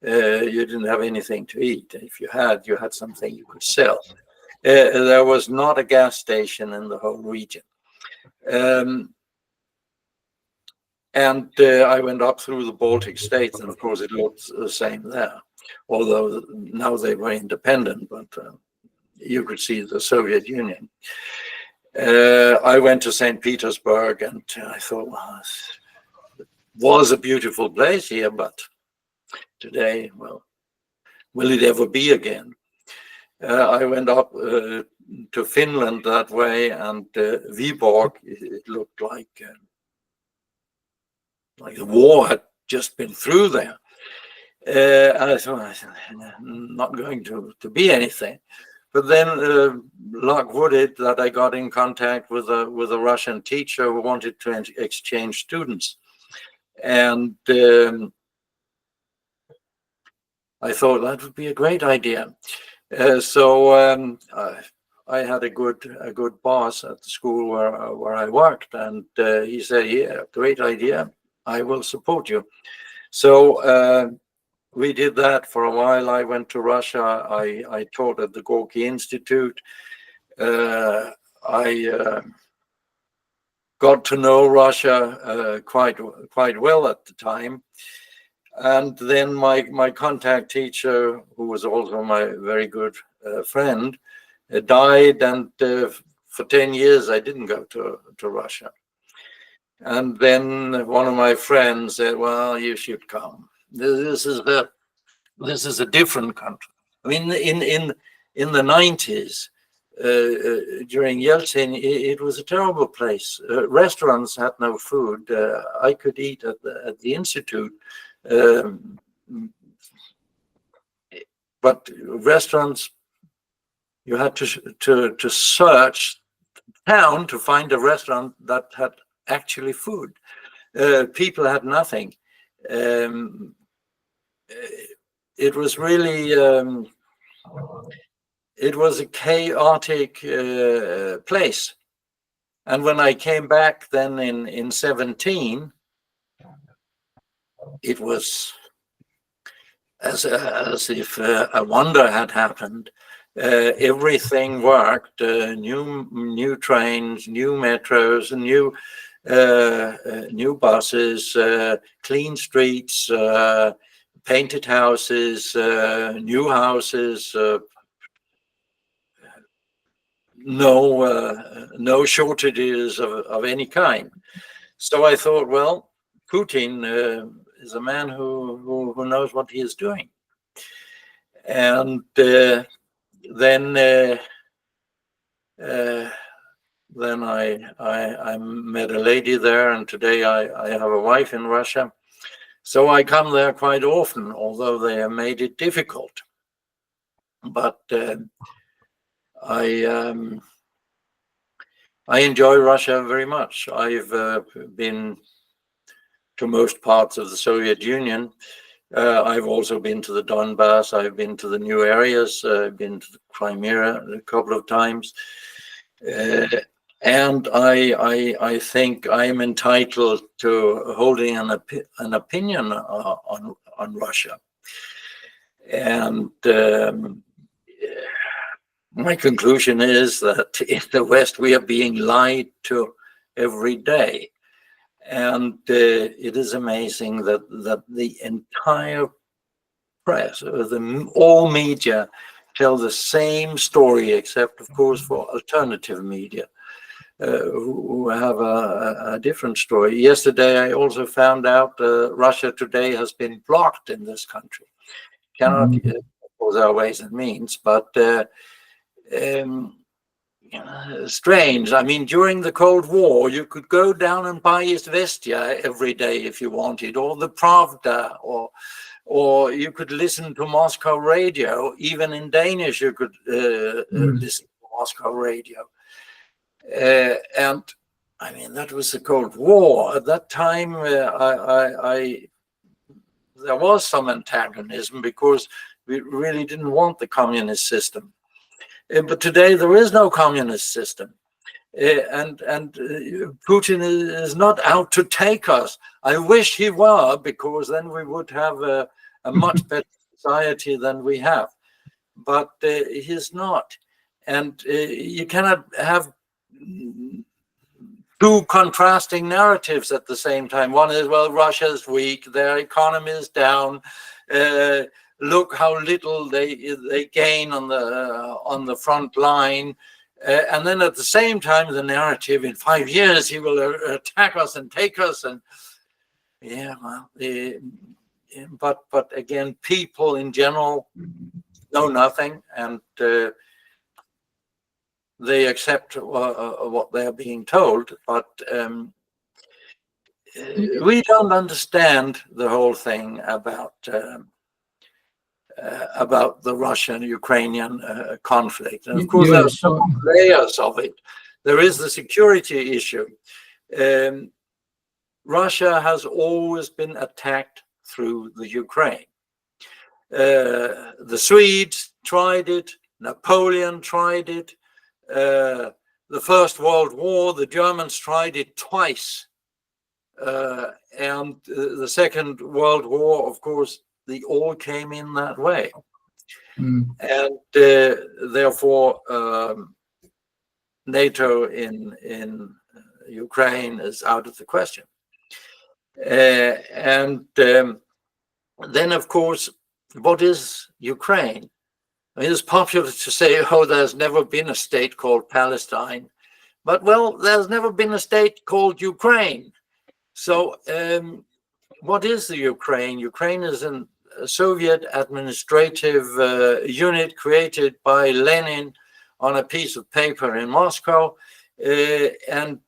you didn't have anything to eat. If you had something you could sell. There was not a gas station in the whole region. And I went up through the Baltic states, and of course it looked the same there. Although now they were independent, but you could see the Soviet Union. I went to St. Petersburg, and I thought, well, it was a beautiful place here, but today, well, will it ever be again? I went up to Finland that way, and Viborg, it looked like the war had just been through there. And I thought, not going to be anything. But then luck would it that I got in contact with a Russian teacher who wanted to exchange students. And I thought that would be a great idea. So I had a good boss at the school where I worked, and he said, "Yeah, great idea. I will support you." So we did that for a while. I went to Russia. I taught at the Gorky Institute. I got to know Russia quite well at the time. And then my contact teacher, who was also my very good friend, died, and for 10 years I didn't go to Russia. And then one of my friends said, "Well, you should come. This is a different country." I mean, in the 90s, during Yeltsin, it was a terrible place. Restaurants had no food. I could eat at the institute. But restaurants, you had to search town to find a restaurant that had actually food. People had nothing. It was really it was a chaotic place. And when I came back then in 17, it was as if a wonder had happened. Everything worked. New trains, new metros, new buses, clean streets, painted houses, new houses. No shortages of any kind. So I thought, well, Putin is a man who knows what he is doing. And then I met a lady there, and today I have a wife in Russia. So I come there quite often, although they have made it difficult. But I enjoy Russia very much. I've been to most parts of the Soviet Union. I've also been to the Donbass. I've been to the new areas. I've been to the Crimea a couple of times. And I think I'm entitled to holding an opinion on Russia. And my conclusion is that in the West we are being lied to every day. And it is amazing that the entire press, all media, tell the same story, except, of course, for alternative media, who have a different story. Yesterday, I also found out Russia Today has been blocked in this country. Cannot, of course, there are ways and means, but strange. I mean, during the Cold War, you could go down and buy Izvestia every day if you wanted, or the Pravda, or you could listen to Moscow radio. Even in Danish, you could listen to Moscow radio. And I mean, that was the Cold War. At that time, there was some antagonism because we really didn't want the communist system. But today there is no communist system, and Putin is not out to take us. I wish he were, because then we would have a much better society than we have. But he's not, and you cannot have two contrasting narratives at the same time. One is, well, Russia's weak, their economy is down. Look how little they gain on the front line. And then at the same time, the narrative, in 5 years, he will attack us and take us. And yeah, well, but again, people in general know nothing, and they accept what they're being told. But we don't understand the whole thing about the Russian-Ukrainian conflict. And of course, there are some layers of it. There is the security issue. Russia has always been attacked through the Ukraine. The Swedes tried it. Napoleon tried it. The First World War, the Germans tried it twice. And the Second World War, of course, they all came in that way. And therefore, NATO in Ukraine is out of the question. And then, of course, what is Ukraine? I mean, it's popular to say, oh, there's never been a state called Palestine. But, well, there's never been a state called Ukraine. So what is the Ukraine? Ukraine is a Soviet administrative unit created by Lenin on a piece of paper in Moscow and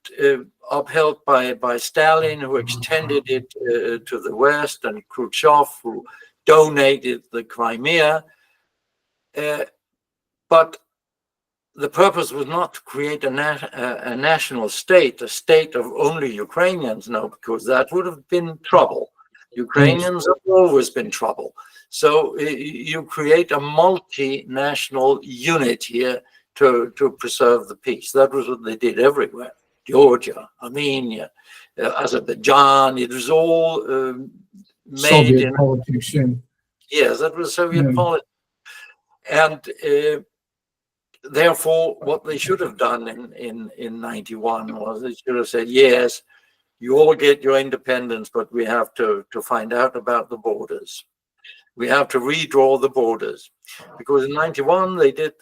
upheld by Stalin, who extended it to the West, and Khrushchev, who donated the Crimea. But the purpose was not to create a national state, a state of only Ukrainians, no, because that would have been trouble. Ukrainians have always been trouble. So you create a multinational unit here to preserve the peace. That was what they did everywhere. Georgia, Armenia, Azerbaijan, it was all made Soviet in politics. Yeah. Yes, that was Soviet politics. And therefore, what they should have done in 91 was they should have said, yes, you all get your independence, but we have to find out about the borders. We have to redraw the borders. Because in 91, they did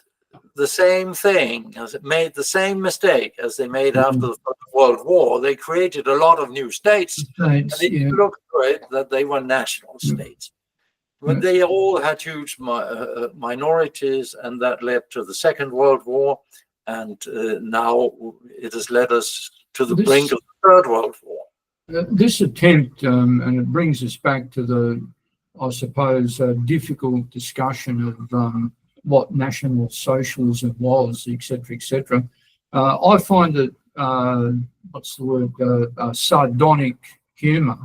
the same thing, made the same mistake as they made after the First World War. They created a lot of new states, and it looked great that they were national states. But they all had huge minorities, and that led to the Second World War, and now it has led us to the brink of the Third World War. This attempt, and it brings us back to the, I suppose, difficult discussion of what National Socialism was, etc., etc. I find it, what's the word, sardonic humour,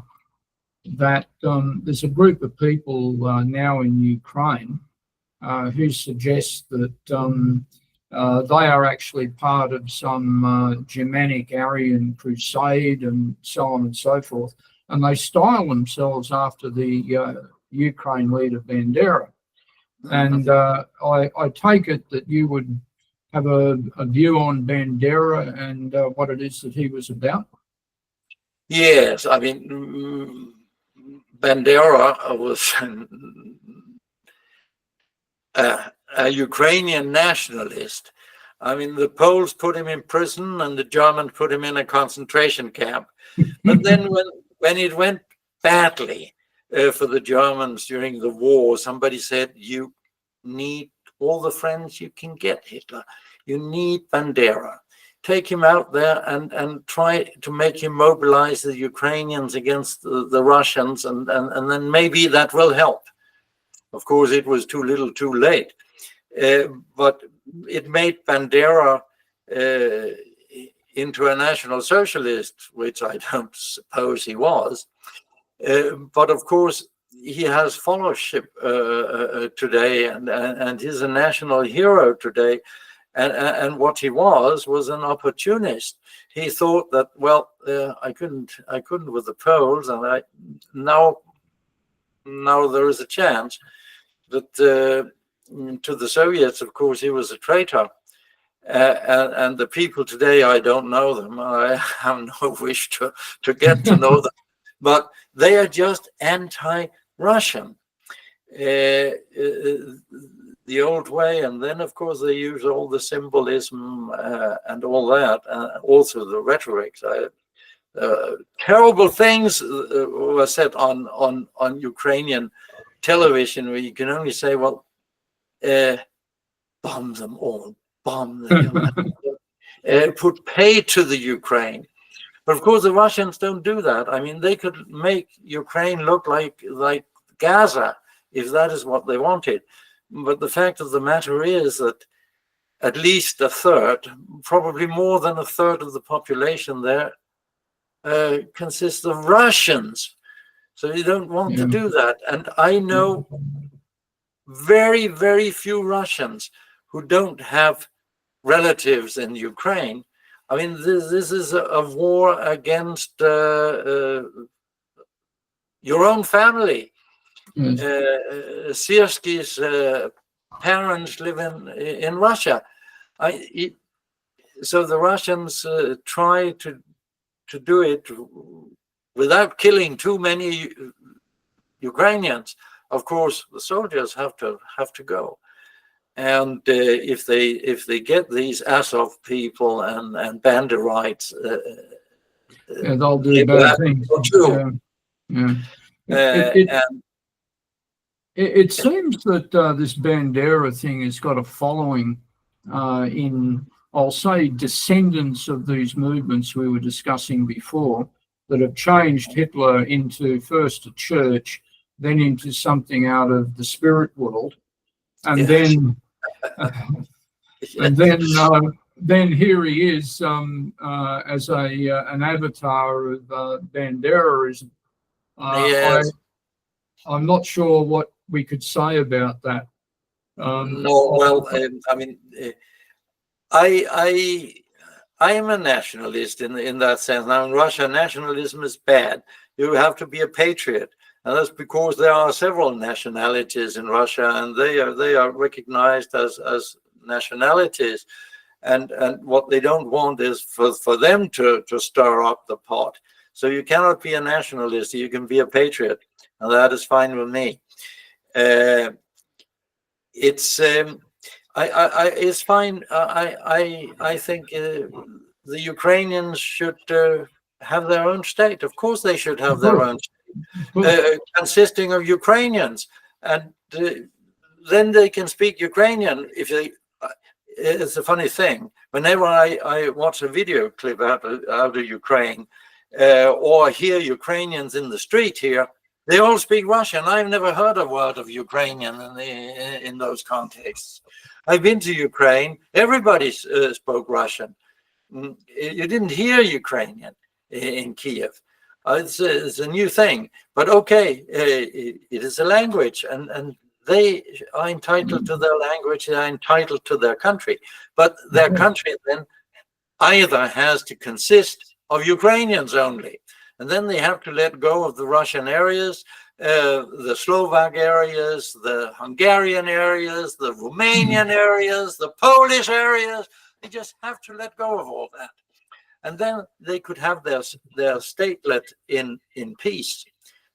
that there's a group of people now in Ukraine who suggest that they are actually part of some Germanic Aryan crusade and so on and so forth. And they style themselves after the Ukraine leader Bandera. And I take it that you would have a view on Bandera and what it is that he was about. Yes, I mean, Bandera was a Ukrainian nationalist. I mean, the Poles put him in prison and the Germans put him in a concentration camp. But then when it went badly for the Germans during the war, somebody said, you need all the friends you can get, Hitler. You need Bandera. Take him out there and try to make him mobilize the Ukrainians against the Russians, and then maybe that will help. Of course, it was too little too late. But it made Bandera into a National Socialist, which I don't suppose he was. But of course, he has fellowship today, and he's a national hero today. And what he was an opportunist. He thought that, well, I couldn't with the Poles, and now there is a chance. But to the Soviets, of course, he was a traitor. And the people today, I don't know them. I have no wish to get to know them. But they are just anti-Russian. the old way, and then of course they use all the symbolism and all that, also the rhetoric. Terrible things were said on Ukrainian television, where you can only say, well, bomb them all, bomb them, put pay to the Ukraine. But of course, the Russians don't do that. I mean, they could make Ukraine look like Gaza if that is what they wanted. But the fact of the matter is that at least a third, probably more than a third of the population there consists of Russians. So you don't want to do that. And I know very, very few Russians who don't have relatives in Ukraine. I mean, this is a war against your own family. Siersky's parents live in Russia. So the Russians try to do it without killing too many Ukrainians. Of course, the soldiers have to go. And if they get these Azov people and Banderites, they'll do bad things too. It seems that this Bandera thing has got a following in, I'll say, descendants of these movements we were discussing before, that have changed Hitler into first a church, then into something out of the spirit world, and then then here he is as an avatar of Banderism. I'm not sure what we could say about that. No, well, I mean, I am a nationalist in that sense. Now, in Russia, nationalism is bad. You have to be a patriot. And that's because there are several nationalities in Russia, and they are recognized as nationalities. And what they don't want is for them to stir up the pot. So you cannot be a nationalist. You can be a patriot, and that is fine with me. It's fine. I think the Ukrainians should have their own state. Of course, they should have their own state. Consisting of Ukrainians, and then they can speak Ukrainian. If they, it's a funny thing. Whenever I watch a video clip out of Ukraine, or hear Ukrainians in the street here, they all speak Russian. I've never heard a word of Ukrainian in those contexts. I've been to Ukraine. Everybody spoke Russian. You didn't hear Ukrainian in Kiev. It's a new thing, but okay, it is a language, and they are entitled to their language, they are entitled to their country, but their country then either has to consist of Ukrainians only, and then they have to let go of the Russian areas, the Slovak areas, the Hungarian areas, the Romanian areas, the Polish areas. They just have to let go of all that. And then they could have their statelet in peace,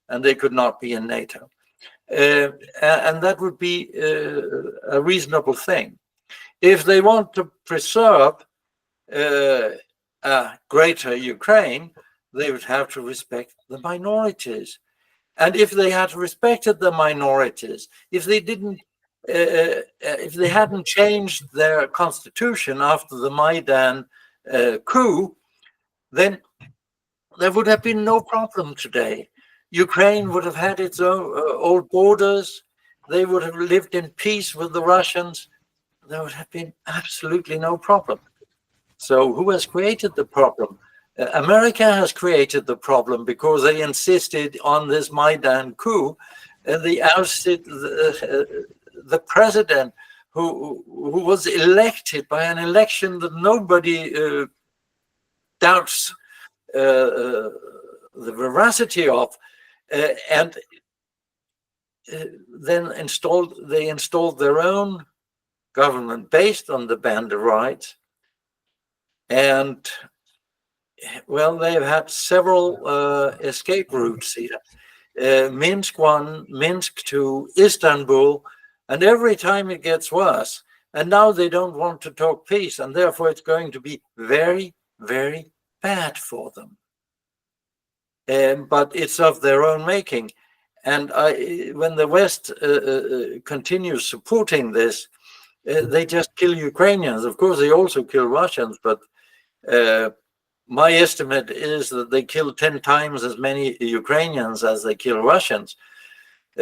and they could not be in NATO. And that would be a reasonable thing. If they want to preserve a greater Ukraine, they would have to respect the minorities. And if they had respected the minorities, if they hadn't changed their constitution after the Maidan coup, then there would have been no problem today. Ukraine would have had its own old borders. They would have lived in peace with the Russians. There would have been absolutely no problem. So who has created the problem? America has created the problem because they insisted on this Maidan coup. They ousted the president who was elected by an election that nobody doubts the veracity of, and then they installed their own government based on the Banderites, and well, they've had several escape routes here. Minsk 1, Minsk 2, Istanbul, And every time it gets worse. And now they don't want to talk peace, and therefore it's going to be very, very bad for them. But it's of their own making. And when the West continues supporting this, they just kill Ukrainians. Of course, they also kill Russians, but my estimate is that they kill 10 times as many Ukrainians as they kill Russians.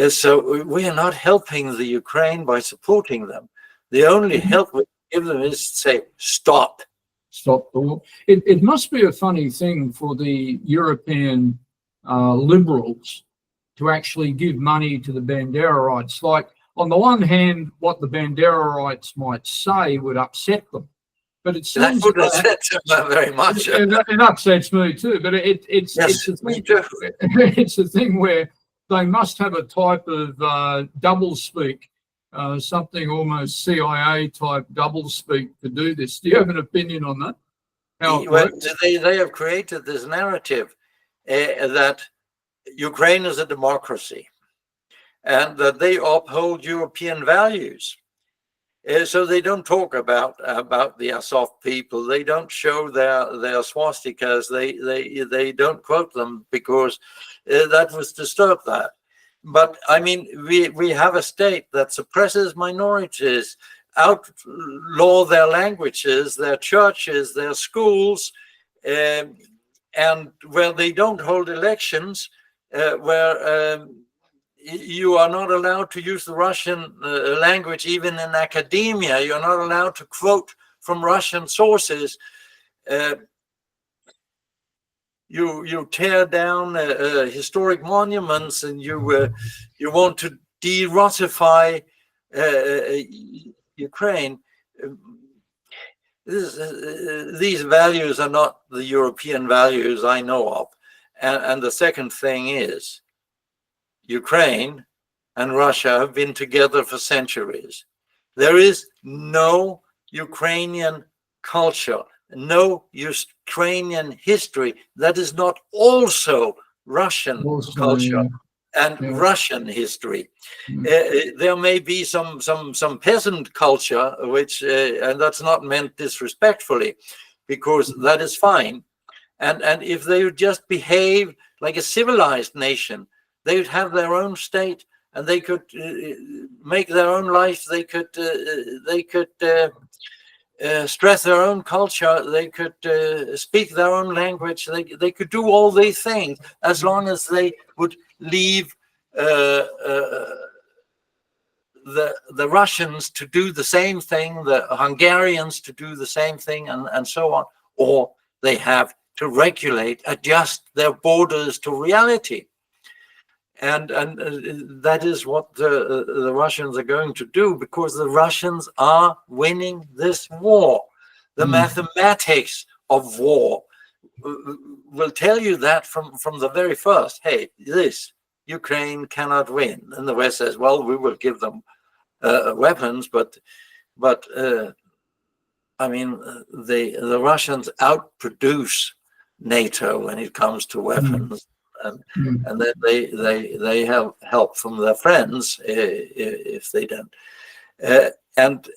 So we are not helping the Ukraine by supporting them. The only help we give them is to say, stop. Stop the war. It must be a funny thing for the European liberals to actually give money to the Banderaites. Like, on the one hand, what the Banderaites might say would upset them. But it seems that would upset them very much. It upsets me too. But it's a thing where they must have a type of doublespeak, something almost CIA type doublespeak to do this. Do you have an opinion on that? They have created this narrative that Ukraine is a democracy and that they uphold European values. So they don't talk about the Azov people. They don't show their swastikas. They don't quote them because that would disturb that. But I mean, we have a state that suppresses minorities, outlaw their languages, their churches, their schools, and where they don't hold elections, where you are not allowed to use the Russian language even in academia. You're not allowed to quote from Russian sources. You tear down historic monuments, and you want to de-Russify Ukraine. These values are not the European values I know of. And the second thing is, Ukraine and Russia have been together for centuries. There is no Ukrainian culture, no Ukrainian history that is not also Russian culture and Russian history. There may be some peasant culture, which and that's not meant disrespectfully, because that is fine. And if they would just behave like a civilized nation, they would have their own state, and they could make their own life. They could stress their own culture. They could speak their own language. They could do all these things as long as they would leave the Russians to do the same thing, the Hungarians to do the same thing, and so on. Or they have to regulate, adjust their borders to reality. And that is what the Russians are going to do, because the Russians are winning this war. The mathematics of war will tell you that from the very first. Hey, Ukraine cannot win. And the West says, well, we will give them weapons, but I mean, the Russians outproduce NATO when it comes to weapons. And then they have help from their friends if they don't. And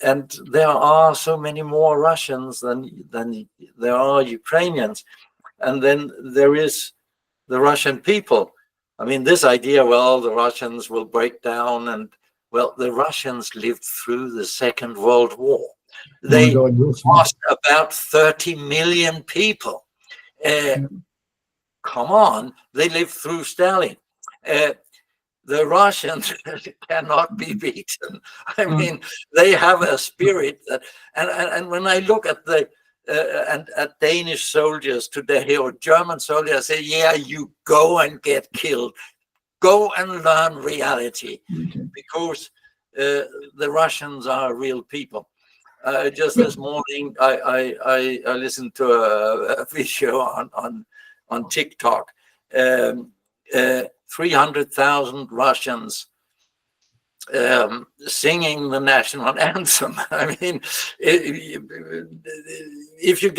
there are so many more Russians than there are Ukrainians. And then there is the Russian people. I mean, this idea, well, the Russians will break down, and well, the Russians lived through the Second World War. They lost about 30 million people. Come on, they lived through Stalin. The Russians cannot be beaten. I mean, they have a spirit that, and when I look at at Danish soldiers today or German soldiers, I say, yeah, you go and get killed, go and learn reality, because the Russians are real people. Just this morning, I listened to a video on TikTok. 300,000 Russians singing the national anthem. I mean, if you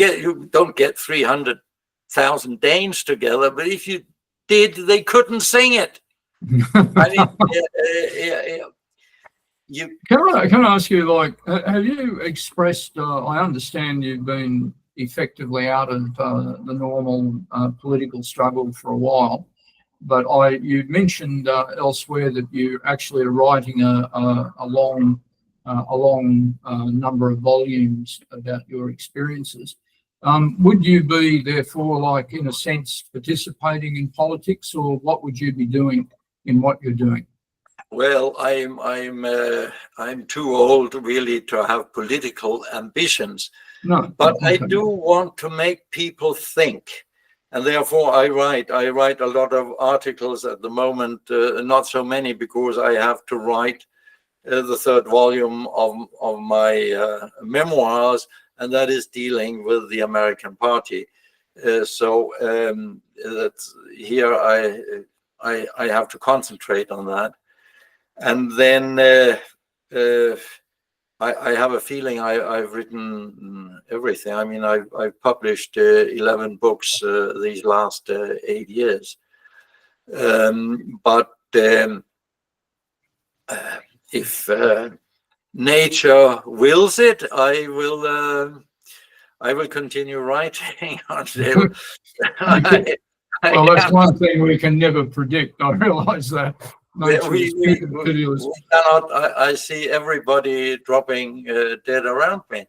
don't get 300,000 Danes together, but if you did, they couldn't sing it. I mean, Can I ask you, like, have you expressed? I understand you've been effectively out of the normal political struggle for a while, but you mentioned elsewhere that you actually are writing a long number of volumes about your experiences. Would you be therefore, like, in a sense, participating in politics, or what would you be doing in what you're doing? Well, I'm too old really to have political ambitions, No, but okay. I do want to make people think, and therefore I write. I write a lot of articles at the moment, not so many because I have to write the third volume of my memoirs, and that is dealing with the American Party. So that's here I have to concentrate on that. And then I have a feeling I've written everything. I mean, I've published 11 books these last 8 years. But if nature wills it, I will continue writing until. Well, that's one thing we can never predict. I realize that. We cannot. I see everybody dropping dead around me,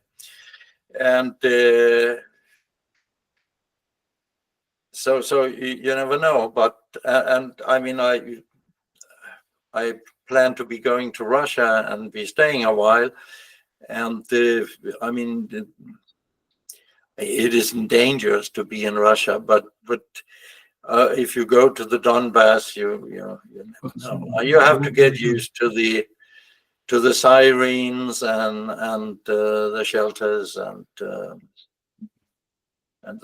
and so you never know. But and I mean, I plan to be going to Russia and be staying a while, and I mean, it isn't dangerous to be in Russia, but. If you go to the Donbass, you never know. You have to get used to the sirens and the shelters and the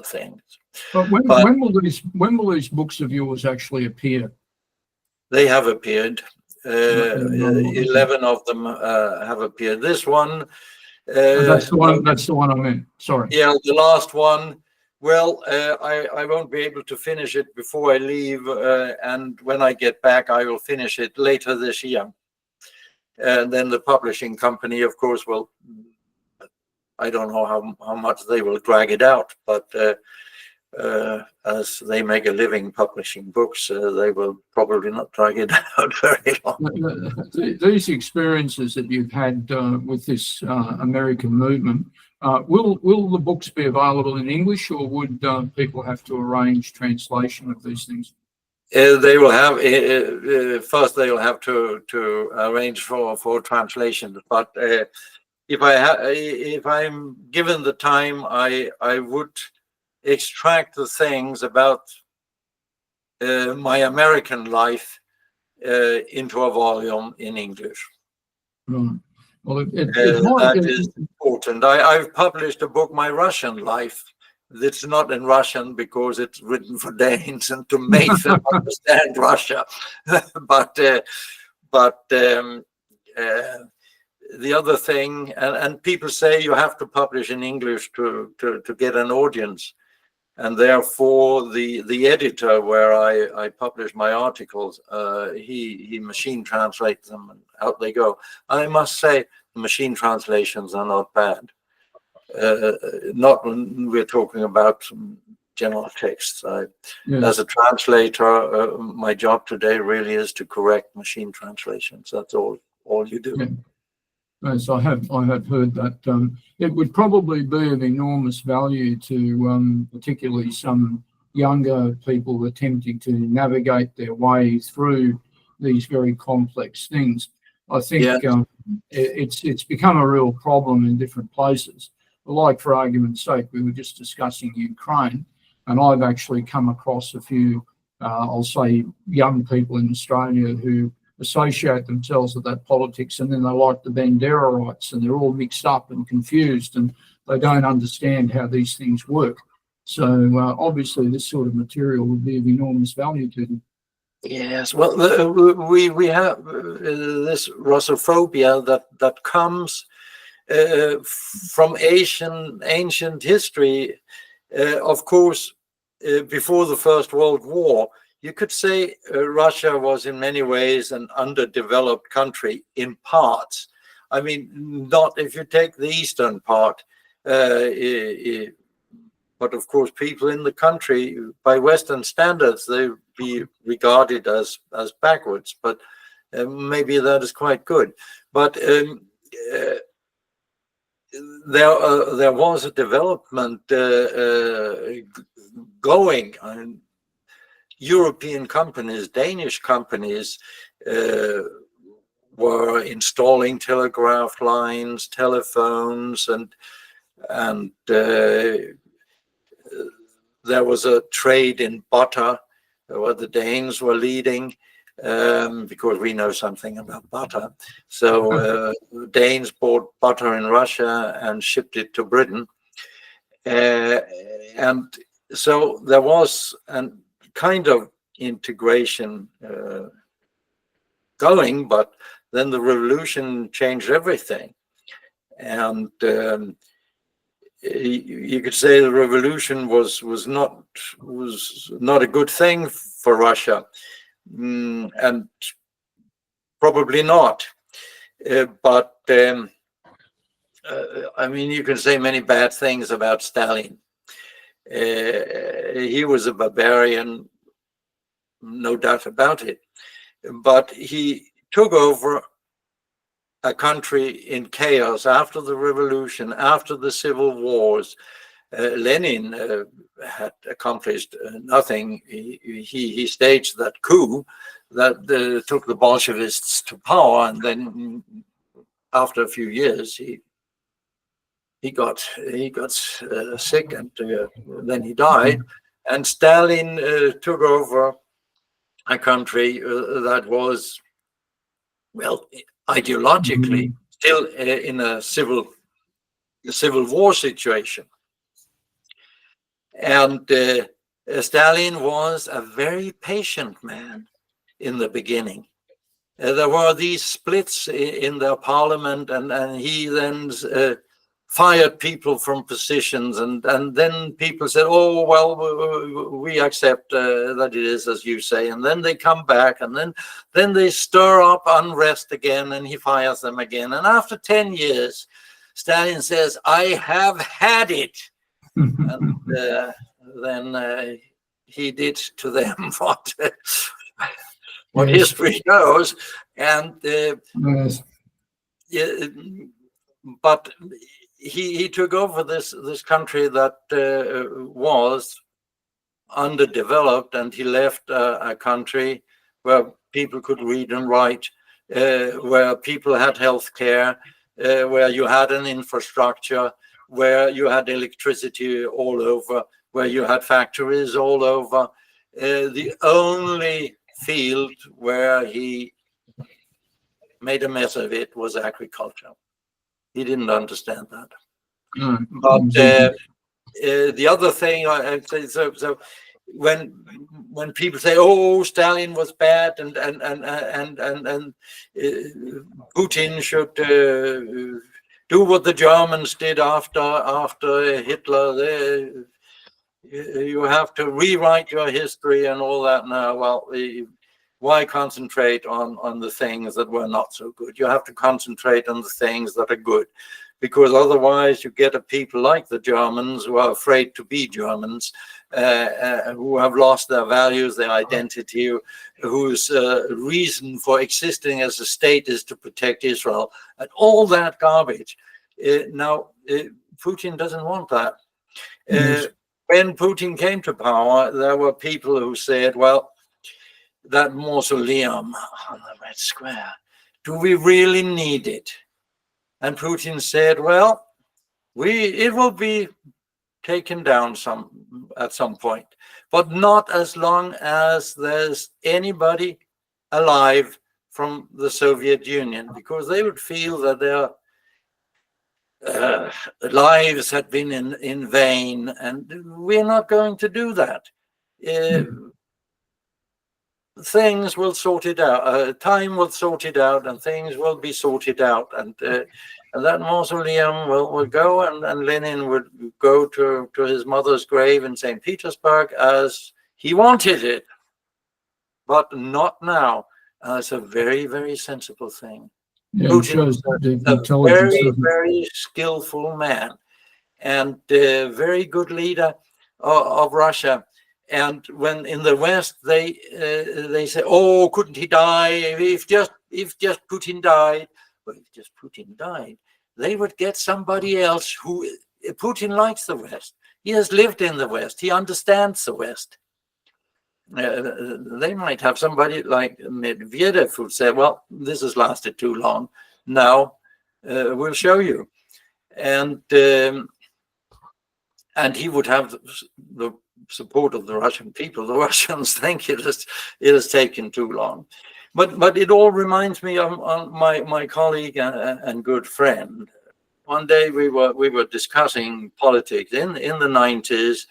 things. But when will these books of yours actually appear? They have appeared. 11 of them have appeared. This one. That's the one. That's the one I meant. Sorry. Yeah, the last one. Well, I won't be able to finish it before I leave, and when I get back, I will finish it later this year. And then the publishing company, of course, will. I don't know how much they will drag it out, but as they make a living publishing books, they will probably not drag it out very long. These experiences that you've had with this American movement. Will the books be available in English, or would people have to arrange translation of these things? They will have first. They will have to arrange for translation. But if I'm given the time, I would extract the things about my American life into a volume in English. Right. Well, that is important. I've published a book, My Russian Life. It's not in Russian because it's written for Danes and to make them understand Russia. But the other thing, and people say you have to publish in English to get an audience. And therefore, the editor where I publish my articles, he machine translates them and out they go. I must say, the machine translations are not bad. Not when we're talking about general texts. As a translator, my job today really is to correct machine translations. That's all you do. Yeah. Yes, I have heard that. It would probably be of enormous value to particularly some younger people attempting to navigate their way through these very complex things. I think it's become a real problem in different places. Like, for argument's sake, we were just discussing Ukraine, and I've actually come across a few, I'll say, young people in Australia who associate themselves with that politics, and then they like the Banderaites, and they're all mixed up and confused, and they don't understand how these things work. So obviously this sort of material would be of enormous value to them. Yes, well, we have this Russophobia that comes from ancient history. Of course, before the First World War, you could say Russia was in many ways an underdeveloped country in parts. I mean, not if you take the eastern part, but of course, people in the country, by Western standards, they would be regarded as backwards. But maybe that is quite good. But there was a development going. European companies, Danish companies, were installing telegraph lines, telephones, and there was a trade in butter where the Danes were leading, because we know something about butter. So Danes bought butter in Russia and shipped it to Britain. And so there was a kind of integration going, but then the revolution changed everything. And you could say the revolution was not a good thing for Russia, and probably not. But I mean, you can say many bad things about Stalin. He was a barbarian, no doubt about it. But he took over a country in chaos after the revolution, after the civil wars. Lenin had accomplished nothing. He staged that coup that took the Bolshevists to power, and then after a few years, he got sick, and then he died. And Stalin took over a country that was, well, ideologically still in a civil war situation. And Stalin was a very patient man in the beginning. There were these splits in their parliament, and he then fired people from positions, and then people said, oh, well, we accept that it is as you say, and then they come back, and then they stir up unrest again, and he fires them again. And after 10 years, Stalin says, I have had it. And then he did to them what history knows. And but he took over this country that was underdeveloped, and he left a country where people could read and write, where people had health care, where you had an infrastructure, where you had electricity all over, where you had factories all over. The only field where he made a mess of it was agriculture. He didn't understand that. But the other thing I'd say, so when people say, "Oh, Stalin was bad," and Putin should do what the Germans did after Hitler, you have to rewrite your history and all that now. Well, why concentrate on the things that were not so good? You have to concentrate on the things that are good, because otherwise you get a people like the Germans who are afraid to be Germans, who have lost their values, their identity, whose reason for existing as a state is to protect Israel, and all that garbage. Now, Putin doesn't want that. When Putin came to power, there were people who said, well, that mausoleum on the Red Square, do we really need it? And Putin said, well, it will be taken down at some point, but not as long as there's anybody alive from the Soviet Union, because they would feel that their lives had been in vain, and we're not going to do that. Things will sort it out. Time will sort it out, and things will be sorted out. And that mausoleum will go, and Lenin would go to his mother's grave in St. Petersburg as he wanted it. but not now. It's a very, very sensible thing. Yeah, it Putin shows is the a intelligence, very, doesn't it? very skillful man and a very good leader of Russia. And when in the West they say, "Oh, couldn't he die? If just Putin died." Well, if just Putin died, they would get somebody else who Putin likes the West. He has lived in the West. He understands the West. They might have somebody like Medvedev who say, "Well, this has lasted too long. Now we'll show you," and he would have the support of the Russian people. The Russians think it has taken too long, but it all reminds me of my colleague and good friend. One day we were discussing politics in the 90s.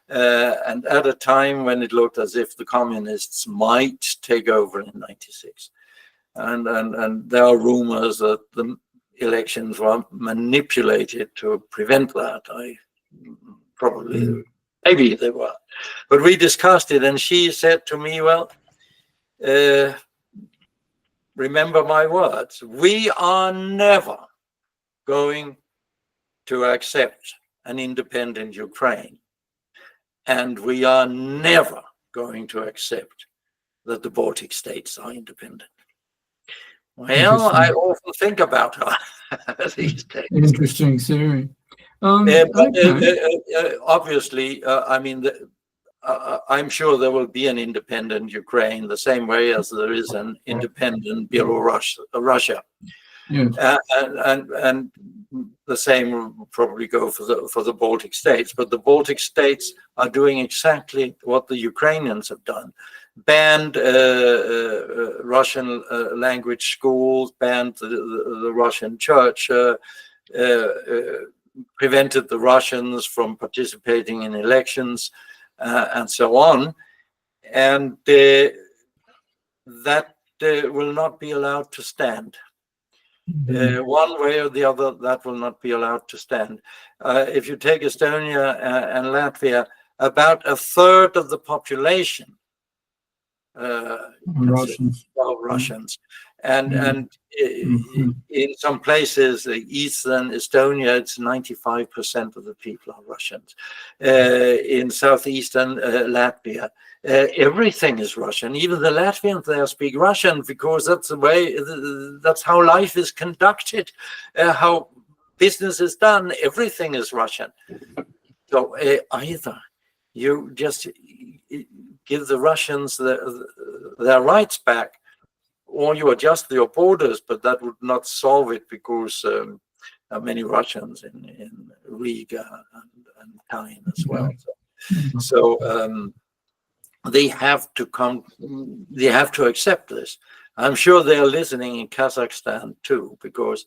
And at a time when it looked as if the communists might take over in 96. And there are rumors that the elections were manipulated to prevent that. Maybe they were. But we discussed it, and she said to me, "Well, remember my words. We are never going to accept an independent Ukraine. And we are never going to accept that the Baltic states are independent." Well, I often think about her these days. Interesting theory. Obviously, I mean, I'm sure there will be an independent Ukraine the same way as there is an independent Russia. Yes. And the same will probably go for the Baltic states. But the Baltic states are doing exactly what the Ukrainians have done: banned Russian language schools, banned the Russian church, prevented the Russians from participating in elections, and so on. And that will not be allowed to stand. One way or the other, that will not be allowed to stand. If you take Estonia and Latvia, about a third of the population Russians. And in some places, eastern Estonia, it's 95% of the people are Russians. In southeastern Latvia, everything is Russian. Even the Latvians there speak Russian because that's the way, that's how life is conducted, how business is done. Everything is Russian. So either you just give the Russians their rights back, or you adjust your borders, but that would not solve it because there are many Russians in Riga and Tallinn as well. So they have to come. They have to accept this. I'm sure they are listening in Kazakhstan too, because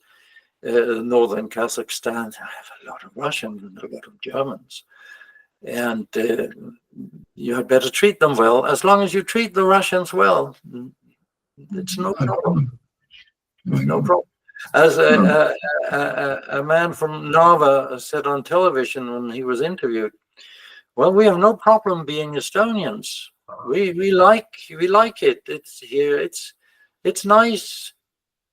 northern Kazakhstan have a lot of Russians and a lot of Germans, and you had better treat them well. As long as you treat the Russians well, it's no problem. No problem. As a man from Narva said on television when he was interviewed, "Well, we have no problem being Estonians. We like it. It's here. It's nice.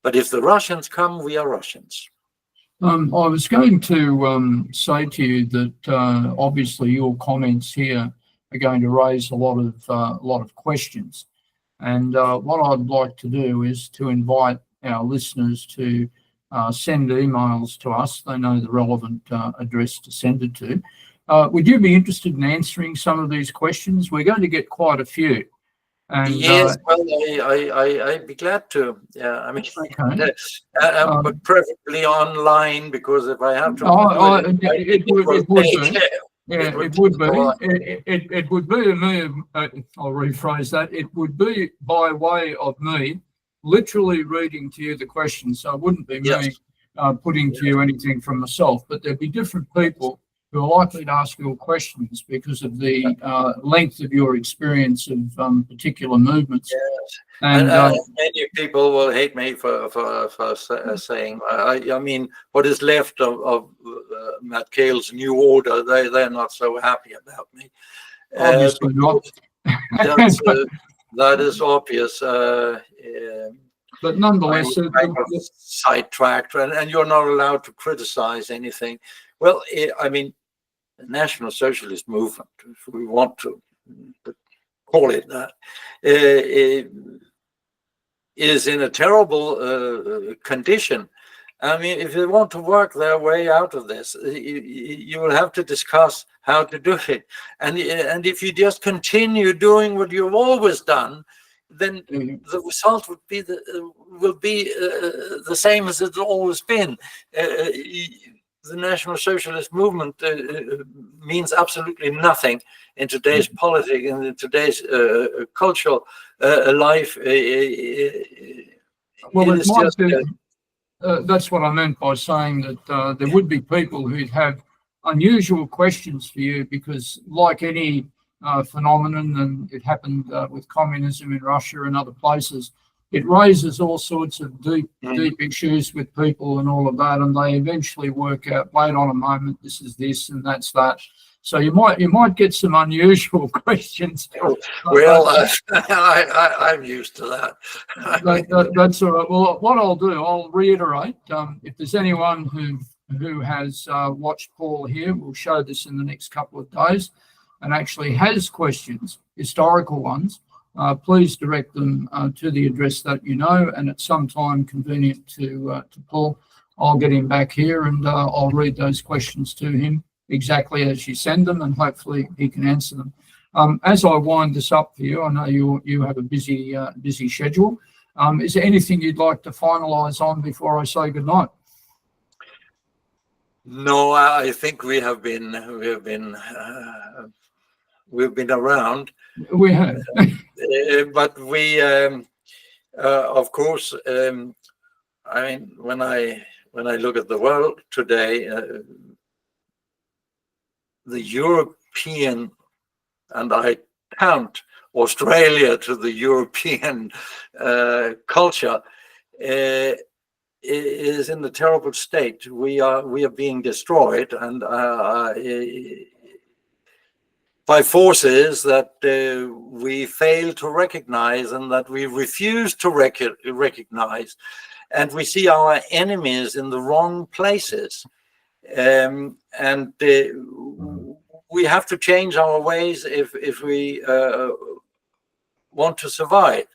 But if the Russians come, we are Russians." I was going to say to you that obviously your comments here are going to raise a lot of questions, and what I'd like to do is to invite our listeners to send emails to us. They know the relevant address to send it to. Would you be interested in answering some of these questions? We're going to get quite a few. And, yes, well, I'd be glad to. Yeah, I mean, okay. But preferably online, because if I have to, it would be. Yeah, it would be. It would be to me. I'll rephrase that. It would be by way of me literally reading to you the questions. So it wouldn't be me putting to you anything from myself. But there'd be different people who are likely to ask your questions because of the length of your experience of particular movements. Yes. And many people will hate me for saying, I mean, what is left of Matt Koehl's new order, they're not so happy about me. Obviously not. That is obvious. But nonetheless, sidetracked, and you're not allowed to criticize anything. Well, I mean, the National Socialist movement, if we want to call it that, is in a terrible condition. I mean, if they want to work their way out of this, you will have to discuss how to do it. And if you just continue doing what you've always done, then the result will be the same as it's always been. The National Socialist movement means absolutely nothing in today's politics and in today's cultural life. Well, it might be. That's what I meant by saying that there would be people who'd have unusual questions for you, because like any phenomenon, and it happened with communism in Russia and other places, it raises all sorts of deep issues with people and all of that, and they eventually work out, wait on a moment, this is this and that's that. So you might get some unusual questions. Well, I'm used to that. That's all right. Well, what I'll do, I'll reiterate. If there's anyone who has watched Paul here, we'll show this in the next couple of days, and actually has questions, historical ones, please direct them to the address that you know, and at some time convenient to Paul, I'll get him back here and I'll read those questions to him exactly as you send them, and hopefully he can answer them. As I wind this up for you, I know you have a busy schedule. Is there anything you'd like to finalise on before I say goodnight? No, I think we've been around. We have, but we, of course, I mean, when I look at the world today, the European, and I count Australia to the European culture, is in a terrible state. We are being destroyed, and by forces that we fail to recognize and that we refuse to recognize, and we see our enemies in the wrong places. And we have to change our ways if we want to survive.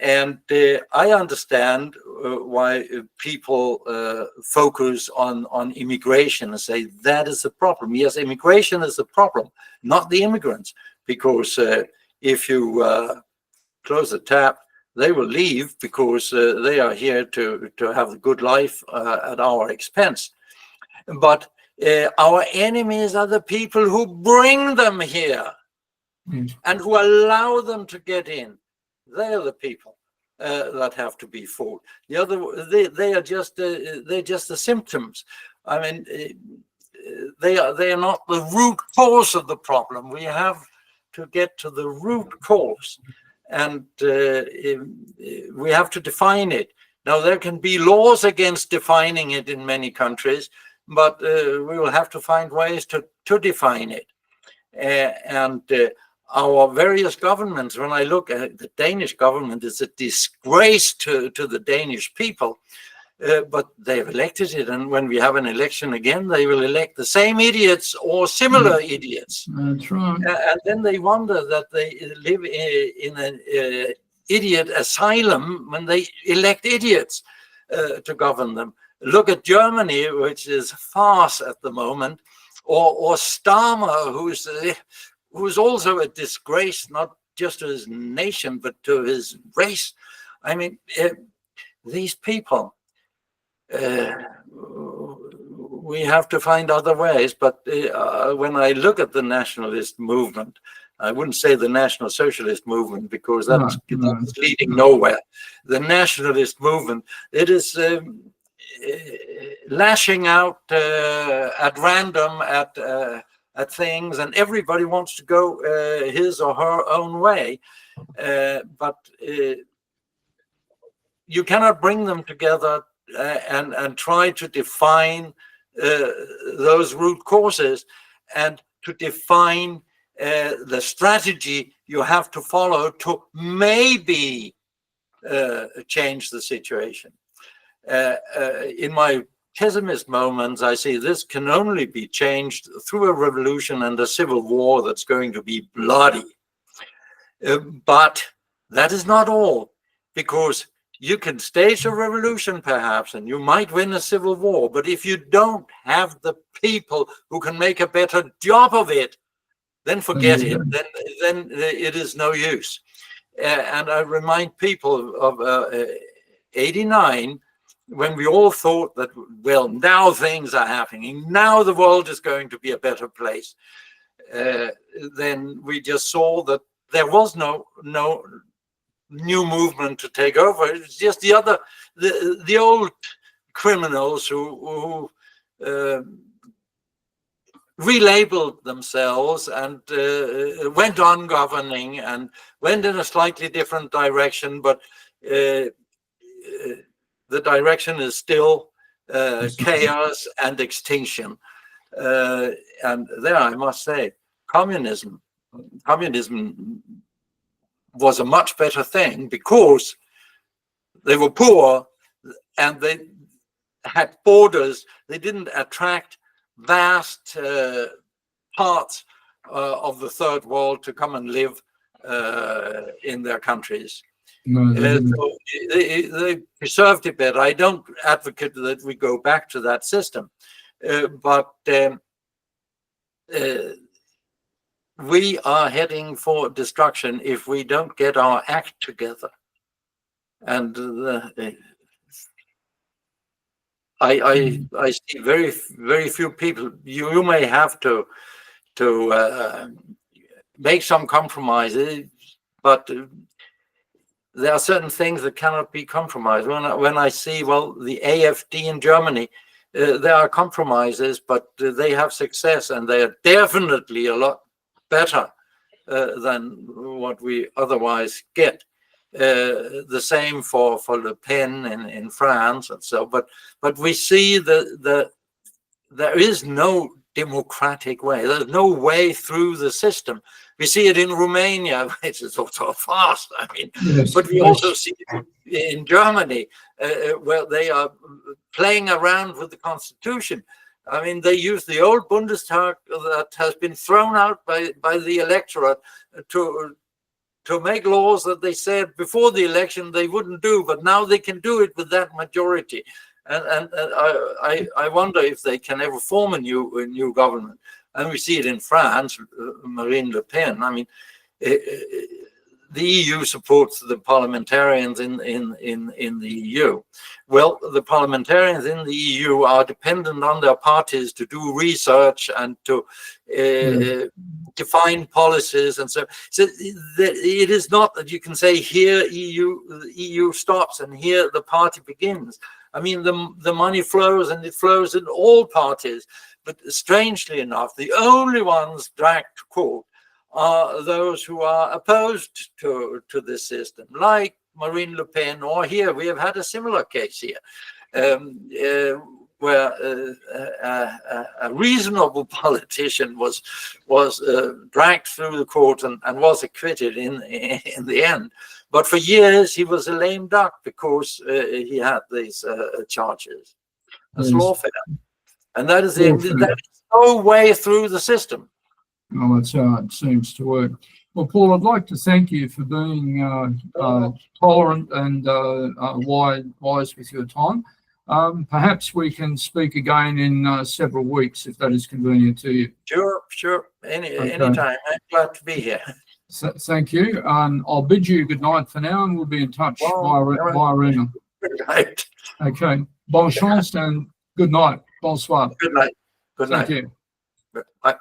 And I understand why people focus on immigration and say that is the problem. Yes, immigration is the problem, not the immigrants, because if you close the tap, they will leave because they are here to have a good life at our expense. But our enemies are the people who bring them here and who allow them to get in. They are the people that have to be fought. The other, they are just they're just the symptoms. I mean, they are not the root cause of the problem. We have to get to the root cause, and we have to define it. Now, there can be laws against defining it in many countries, but we will have to find ways to define it. And our various governments, when I look at the Danish government, is a disgrace to the Danish people, but they've elected it. And when we have an election again, they will elect the same idiots or similar idiots. That's right. And then they wonder that they live in an idiot asylum when they elect idiots to govern them. Look at Germany, which is a farce at the moment, or Starmer, who's also a disgrace, not just to his nation, but to his race. I mean, these people, we have to find other ways. But when I look at the nationalist movement, I wouldn't say the National Socialist movement, because that's leading nowhere. The nationalist movement, it is lashing out at random at things, and everybody wants to go his or her own way, but you cannot bring them together and try to define those root causes and to define the strategy you have to follow to maybe change the situation. In my pessimist moments, I see this can only be changed through a revolution and a civil war that's going to be bloody. But that is not all, because you can stage a revolution perhaps, and you might win a civil war, but if you don't have the people who can make a better job of it, then forget it, then it is no use. And I remind people of 89, when we all thought that, well, now things are happening, now the world is going to be a better place. Then we just saw that there was no new movement to take over. It's just the old criminals who relabeled themselves and went on governing and went in a slightly different direction, but the direction is still chaos and extinction. And there, I must say, communism was a much better thing, because they were poor and they had borders. They didn't attract vast parts of the third world to come and live in their countries. No, So they preserved it better. I don't advocate that we go back to that system, but we are heading for destruction if we don't get our act together. And I see very few people. You may have to make some compromises, but there are certain things that cannot be compromised. When I see, well, the AfD in Germany, there are compromises, but they have success, and they are definitely a lot better than what we otherwise get. The same for Le Pen in France and so. But we see that there is no democratic way. There's no way through the system. We see it in Romania, which is also fast. I mean, yes, but we also see it in Germany, where they are playing around with the constitution. I mean, they use the old Bundestag that has been thrown out by the electorate to make laws that they said before the election they wouldn't do, but now they can do it with that majority. And I wonder if they can ever form a new government. And we see it in France, Marine Le Pen. I mean, the EU supports the parliamentarians in the EU. Well, the parliamentarians in the EU are dependent on their parties to do research and to define policies, and so it is not that you can say here the EU stops and here the party begins. I mean, the money flows, and it flows in all parties. But strangely enough, the only ones dragged to court are those who are opposed to this system, like Marine Le Pen, or here we have had a similar case here, where a reasonable politician was dragged through the court and was acquitted in the end. But for years he was a lame duck because he had these charges. That's lawfare, and that is that is no way through the system. Well, that's how it seems to work. Well, Paul, I'd like to thank you for being tolerant and wise with your time. Perhaps we can speak again in several weeks, if that is convenient to you. Sure. Anytime. I'm glad to be here. Thank you. I'll bid you good night for now, and we'll be in touch via email. Good night. Okay. Bonne chance and good night. Bonsoir. Good night. Thank you. Bye.